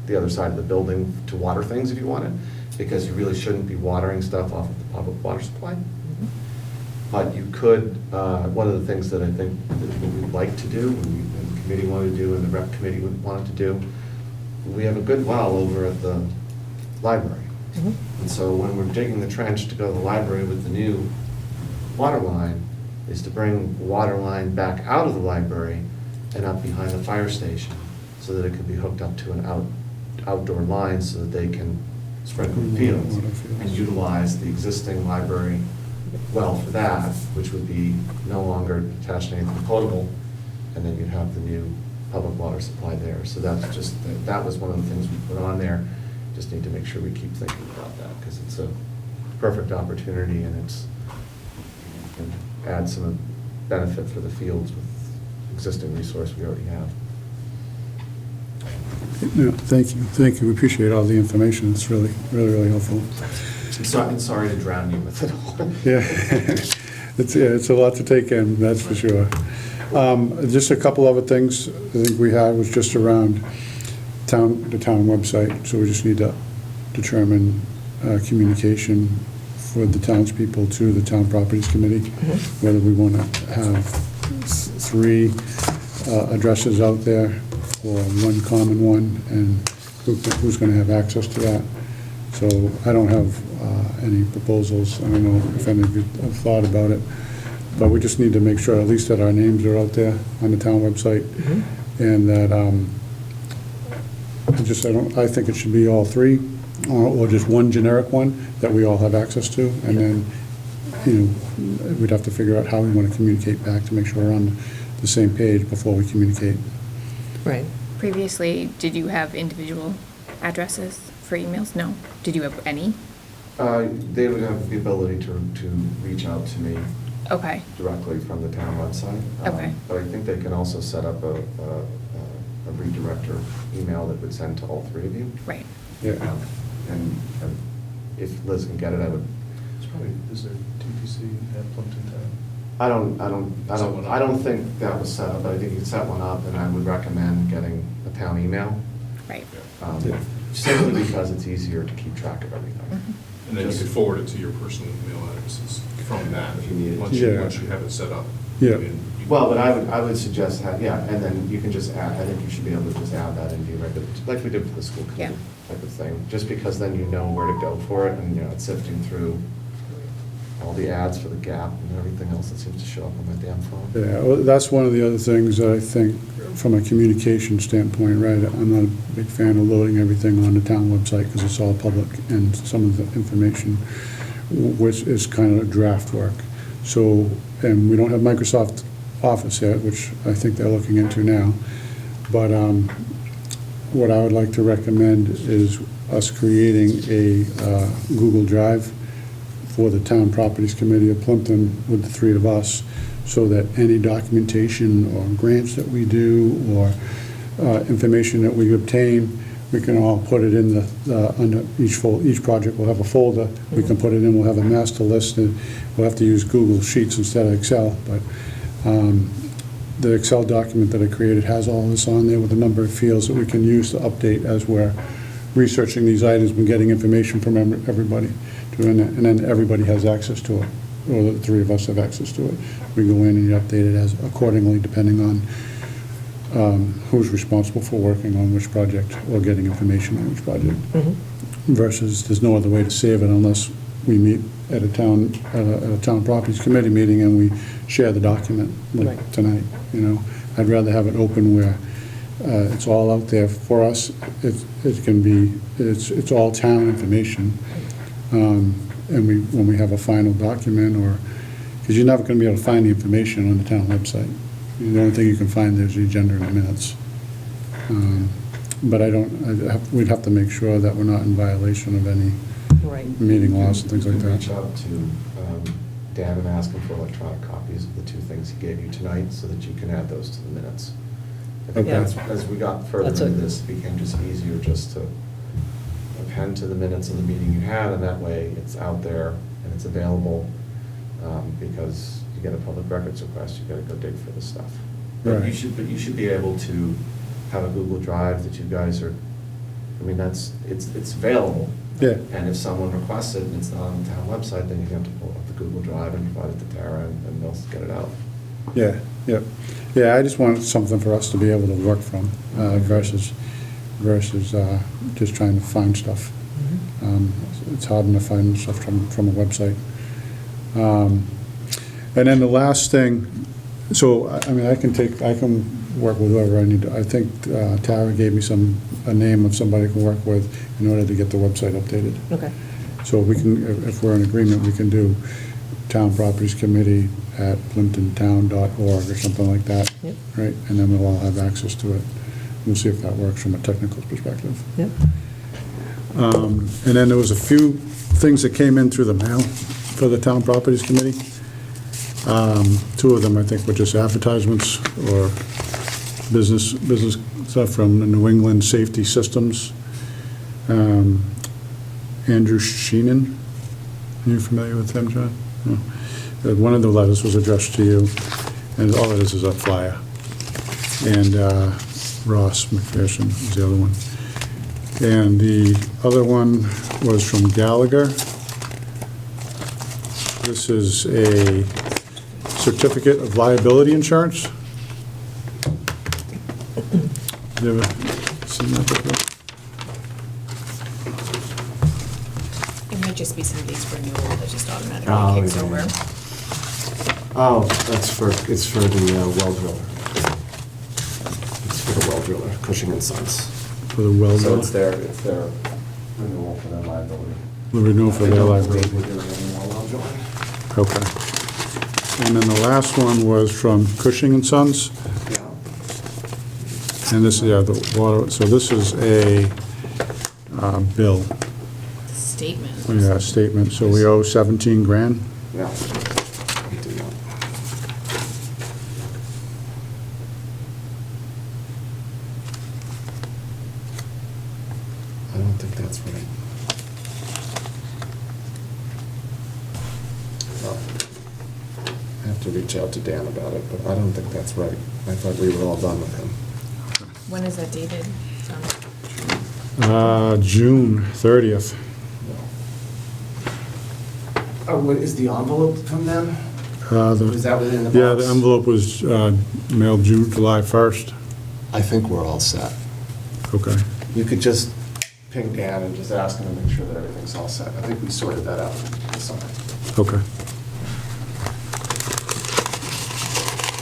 the other side of the building to water things if you wanted, because you really shouldn't be watering stuff off of the public water supply. But you could, one of the things that I think that we'd like to do, and the committee wanted to do, and the rep committee wanted to do, we have a good well over at the library. And so when we're digging the trench to go to the library with the new water line, is to bring water line back out of the library and up behind the fire station, so that it can be hooked up to an outdoor line, so that they can sprinkle the fields and utilize the existing library well for that, which would be no longer attached to anything potable, and then you'd have the new public water supply there. So that's just, that was one of the things we put on there. Just need to make sure we keep thinking about that, because it's a perfect opportunity, and it can add some benefit for the fields with existing resource we already have. Yeah, thank you, we appreciate all the information, it's really, really, really helpful. I'm sorry to drown you with it all. Yeah, it's a lot to take in, that's for sure. Just a couple other things I think we had was just around the town website, so we just need to determine communication for the townspeople to the Town Properties Committee, whether we want to have 3 addresses out there or one common one, and who's going to have access to that. So I don't have any proposals. I don't know if any of you have thought about it, but we just need to make sure at least that our names are out there on the town website, and that I think it should be all 3, or just one generic one that we all have access to, and then we'd have to figure out how we want to communicate back to make sure we're on the same page before we communicate. Right. Previously, did you have individual addresses for emails? No. Did you have any? They would have the ability to reach out to me Okay. directly from the town website. Okay. But I think they can also set up a redirector email that would send to all 3 of you. Right. Yeah. And if Liz can get it, I would. Is there TPC at Plympton Town? I don't think that was set up, but I think you could set one up, and I would recommend getting a town email. Right. Simply because it's easier to keep track of everything. And then you could forward it to your personal email addresses from that, If you need it. once Yeah. you have it set up. Yeah. I mean, you- Well, but I would suggest that, yeah, and then you can just add, I think you should be able to just add that into your regular, like we did for the school committee type of thing, just because then you know where to go for it, and, it's sifting through all the ads for the Gap and everything else that seems to show up on my damn phone. Yeah, well, that's one of the other things that I think, from a communication standpoint, right, I'm not a big fan of loading everything on the town website, because it's all public, and some of the information, which is kind of draft work. So, and we don't have Microsoft Office yet, which I think they're looking into now. But what I would like to recommend is us creating a Google Drive for the Town Properties Committee of Plympton with the 3 of us, so that any documentation or grants that we do or information that we obtain, we can all put it in under each project will have a folder. We can put it in, we'll have a master list, and we'll have to use Google Sheets instead of Excel, but the Excel document that I created has all this on there with a number of fields that we can use to update as we're researching these items and getting information from everybody. And then everybody has access to it, or the three of us have access to it. We go in and you update it as accordingly, depending on who's responsible for working on which project or getting information on which project. Versus there's no other way to save it unless we meet at a town properties committee meeting and we share the document like Right. tonight, you know. I'd rather have it open where it's all out there for us. It can be, it's all town information. And when we have a final document, or, because you're never going to be able to find the information on the town website. The only thing you can find there is the agenda and the minutes. But we'd have to make sure that we're not in violation of any Right. meeting laws and things like You can that. reach out to Dan and ask him for electronic copies of the two things he gave you tonight, so that you can add those to the minutes. I think Okay. that's, as we got further That's into a- this, it became just easier just to append to the minutes of the meeting you had, and that way it's out there and it's available, because you get a public records request, you gotta go dig for the stuff. But Right. you should be able to have a Google Drive that you guys are, I mean, it's available. Yeah. And if someone requests it and it's not on the town website, then you have to pull up the Google Drive and provide it to Tara, and they'll get it out. Yeah, yeah. Yeah, I just wanted something for us to be able to work from versus just trying to find stuff. It's hard enough finding stuff from a website. And then the last thing, so, I mean, I can work with whoever I need to. I think Tara gave me a name of somebody I can work with in order to get the website updated. Okay. So we can, if we're in agreement, we can do Town Properties Committee at plimptontown.org or something like that. Yep. Right, and then we'll all have access to it. We'll see if that works from a technical perspective. Yep. And then there was a few things that came in through the mail for the Town Properties Committee. Two of them, I think, were just advertisements or business stuff from the New England Safety Systems. Andrew Sheenan, are you familiar with him, John? No. One of the letters was addressed to you, and all it is a flyer. And Ross McPherson is the other one. And the other one was from Gallagher. This is a certificate of liability insurance. You ever seen that before? It might just be somebody's renewal that just Oh, automatically kicks yeah. over. Oh, it's for the well driller. It's for the well driller, Cushing and Sons. For the well, So it's their renewal for their liability. the renewal for I their don't liability. believe we're doing any more well drilling. Okay. And then the last one was from Cushing and Sons, Yeah. and this, yeah, the water, so this is a bill, Statement. yeah, statement, so we owe 17 grand. Yeah. We do not. I don't think that's right. Well, I have to reach out to Dan about it, but I don't think that's right. I thought we were all done with him. When is that dated? June 30th. Oh, what, is the envelope from them? The- Is that within the box? Yeah, the envelope was mailed July 1st. I think we're all set. Okay. You could just ping Dan and just ask him to make sure that everything's all set. I think we sorted that out this summer. Okay.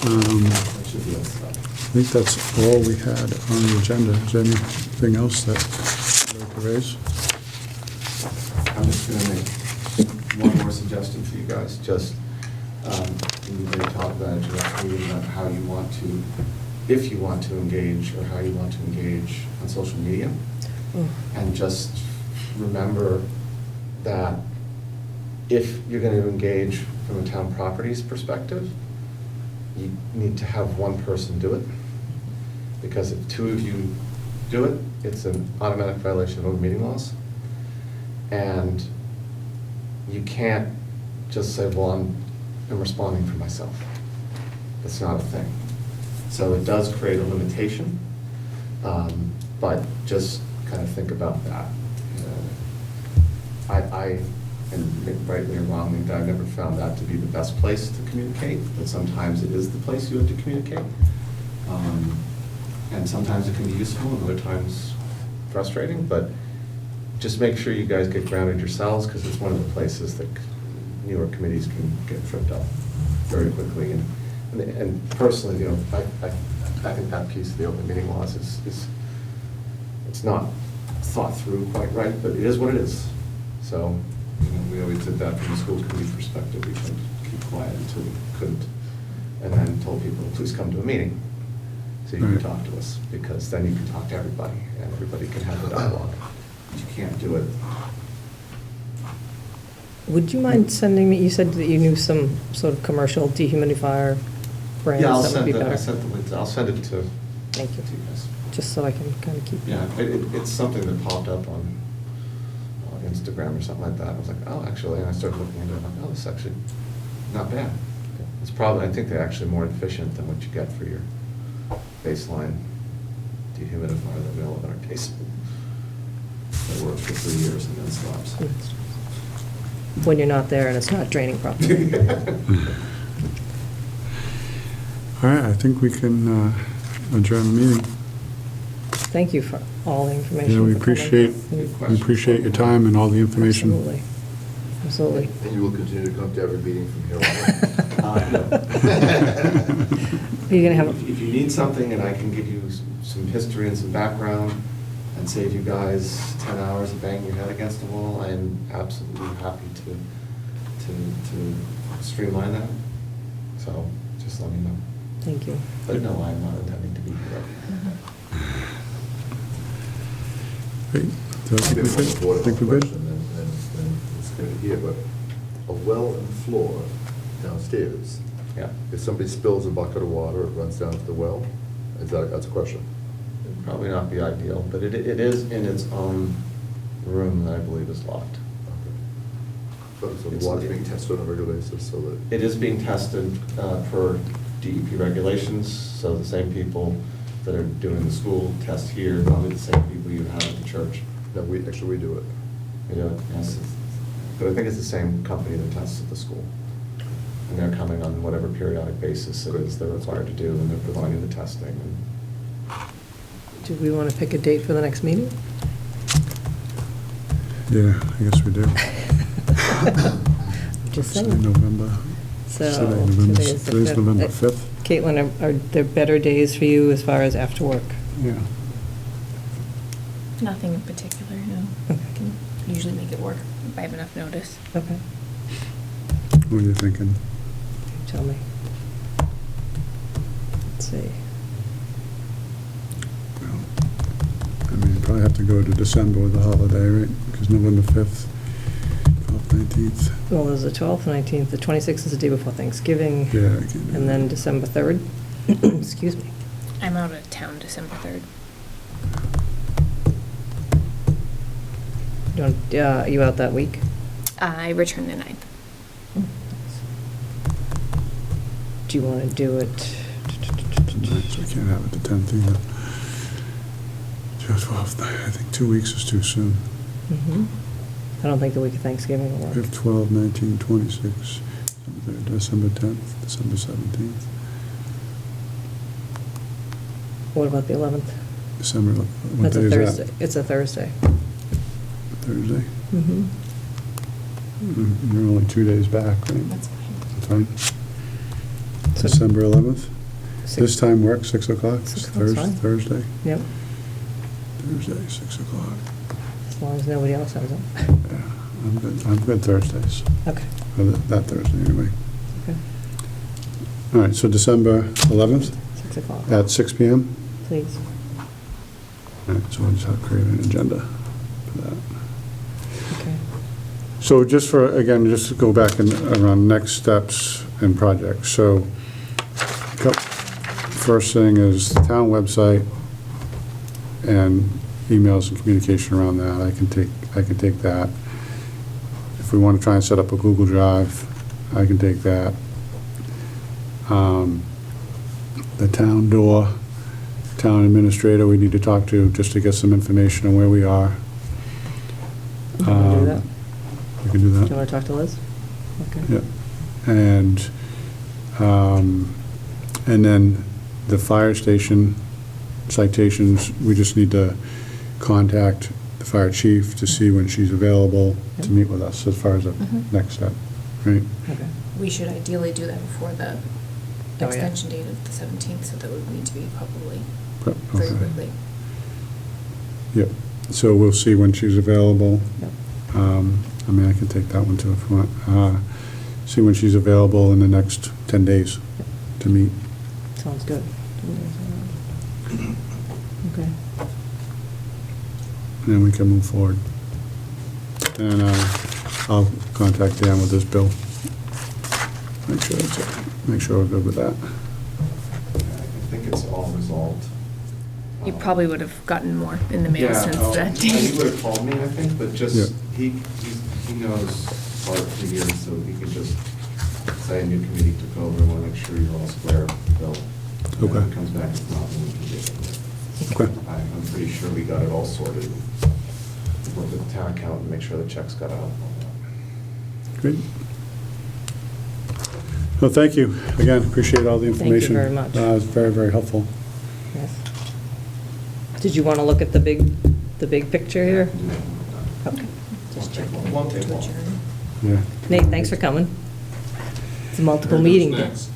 That should be all set. I think that's all we had on the agenda. Is there anything else that you'd like to raise? I'm just gonna make one more suggestion for you guys, just, we may talk about it directly, about how you want to, if you want to engage, or how you want to engage on social media. And just remember that if you're gonna engage from a town properties perspective, you need to have one person do it. Because if two of you do it, it's an automatic violation of open meeting laws. And you can't just say, well, I'm responding for myself. That's not a thing. So it does create a limitation, but just kind of think about that. And rightly or wrongly, I've never found that to be the best place to communicate, but sometimes it is the place you have to communicate. And sometimes it can be useful, and other times frustrating, but just make sure you guys get grounded yourselves, because it's one of the places that newer committees can get tripped up very quickly. And personally, you know, I think that piece of the open meeting laws is it's not thought through quite right, but it is what it is. So, you know, we always did that from the school committee perspective. We couldn't keep quiet until we couldn't, and then told people, please come to a meeting so you can Right. talk to us, because then you can talk to everybody and everybody can have the dialogue. You can't do it. Would you mind sending me, you said that you knew some sort of commercial dehumidifier brands Yeah, I'll that would send be the, better? I sent the links. I'll send it to Thank you. you guys. Just so I can kind of keep. Yeah, it's something that popped up on Instagram or something like that. I was like, oh, actually, and I started looking into it, I'm like, oh, this is actually not bad. It's probably, I think they're actually more efficient than what you get for your baseline dehumidifier that we all have in our basement. That works for 3 years and then stops. When you're not there and it's not draining properly. All right, I think we can adjourn the meeting. Thank you for all the information. Yeah, we for coming. appreciate your time and all the information. Absolutely. Absolutely. And you will continue to come to every meeting from here on? Are you going to have, If you need something and I can give you some history and some background and save you guys 10 hours of banging your head against the wall, I am absolutely happy to streamline that. So just let me know. thank you. But no, I'm not intending to be here. Great. So I think Maybe we're one good. board I think we're good. question, and it's going to here, but a well and floor downstairs, Yeah, if somebody spills a bucket of water, it runs down to the well, that's a question. it'd probably not be ideal, but it is in its own room that I believe is locked. So the water's being tested on a regular basis, so that. It is being tested per DEP regulations, so the same people that are doing the school test here, probably the same people you have at the church. No, we do it. You know, yes, but I think it's the same company that tests at the school. And they're coming on whatever periodic basis it is they're required to do, and they're providing the testing. Do we want to pick a date for the next meeting? Yeah, I guess we do. Just Say saying. November. So Say November- today's the Today's fifth. November 5th. Caitlin, are there better days for you as far as after work? Yeah. Nothing in particular, no. I can usually make it work if I have enough notice. Okay, What are you thinking? tell me. Let's see. Well, I mean, you probably have to go to December with the holiday, right? Because November 5th, 12th, 19th. Well, there's the 12th, 19th, the 26th is the day before Thanksgiving. Yeah, I can't do And then that. December 3rd. Excuse me. I'm out of town December 3rd. Are you out that week? I return the 9th. Do you want to do it? So I can't have it the 10th either. 12th, I think 2 weeks is too soon. Mhm. I don't think the week of Thanksgiving will We work. have 12, 19, 26, December 10th, December 17th, What about the 11th? December, what That's day a is Thursday. that? It's a Thursday. Thursday? Mm-hmm. You're only 2 days back, right? That's fine. Fine. December 11th? This time works, 6 o'clock? 6 o'clock's fine. Thursday? Yep, Thursday, 6 o'clock. as long as nobody else has them. Yeah, I'm good Thursdays, Okay, or that Thursday anyway. okay. All right, so December 11th 6 o'clock, at 6 PM? please. All right, so we'll just have to create an agenda for that. Okay. So just for, again, just to go back and around next steps and projects. So first thing is the town website and emails and communication around that, I can take that. If we want to try and set up a Google Drive, I can take that. The town door, town administrator, we need to talk to just to get some information on where we are. You want to do that? We can do Do that. you want to talk to Liz? Okay. Yeah. And then the fire station citations, we just need to contact the fire chief to see when she's available to meet with us as far as the next step, right? Okay. We should ideally do that before the Oh, yeah. extension date of the 17th, so that would need to be probably very Okay. quickly. Yep, so we'll see when she's available. Yep. I mean, I can take that one too if you want. See when she's available in the next 10 days to meet. Sounds good. Okay. And then we can move forward. And I'll contact Dan with this bill. Make sure we're good with that. I think it's all resolved. You probably would have gotten more in the mail since that He date. would have called me, I think, but Yeah. just, he knows Bart for years, so he can just say a new committee took over, and want to make sure you're all square, Bill. And Okay. if it comes back, if not, then we can get it. Okay. I'm pretty sure we got it all sorted. Work with the town accountant, make sure the checks got out. Great. Well, thank you. Again, appreciate all the Thank you information. very much. It's very, very helpful. Yes. Did you want to look at the big picture here? Okay. Just checking. Won't take long. Yeah. Nate, thanks for coming. It's a multiple meeting. Snacks.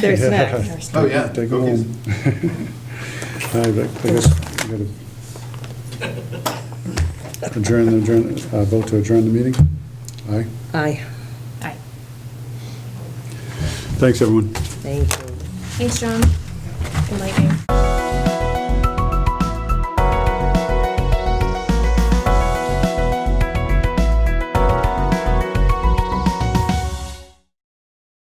There's snacks. Oh, yeah, Take it cookies. home. All right, I guess we gotta vote to adjourn the meeting? Aye. Aye. Aye. Thanks, everyone. Thank you. Thanks, John. Good night, Dave.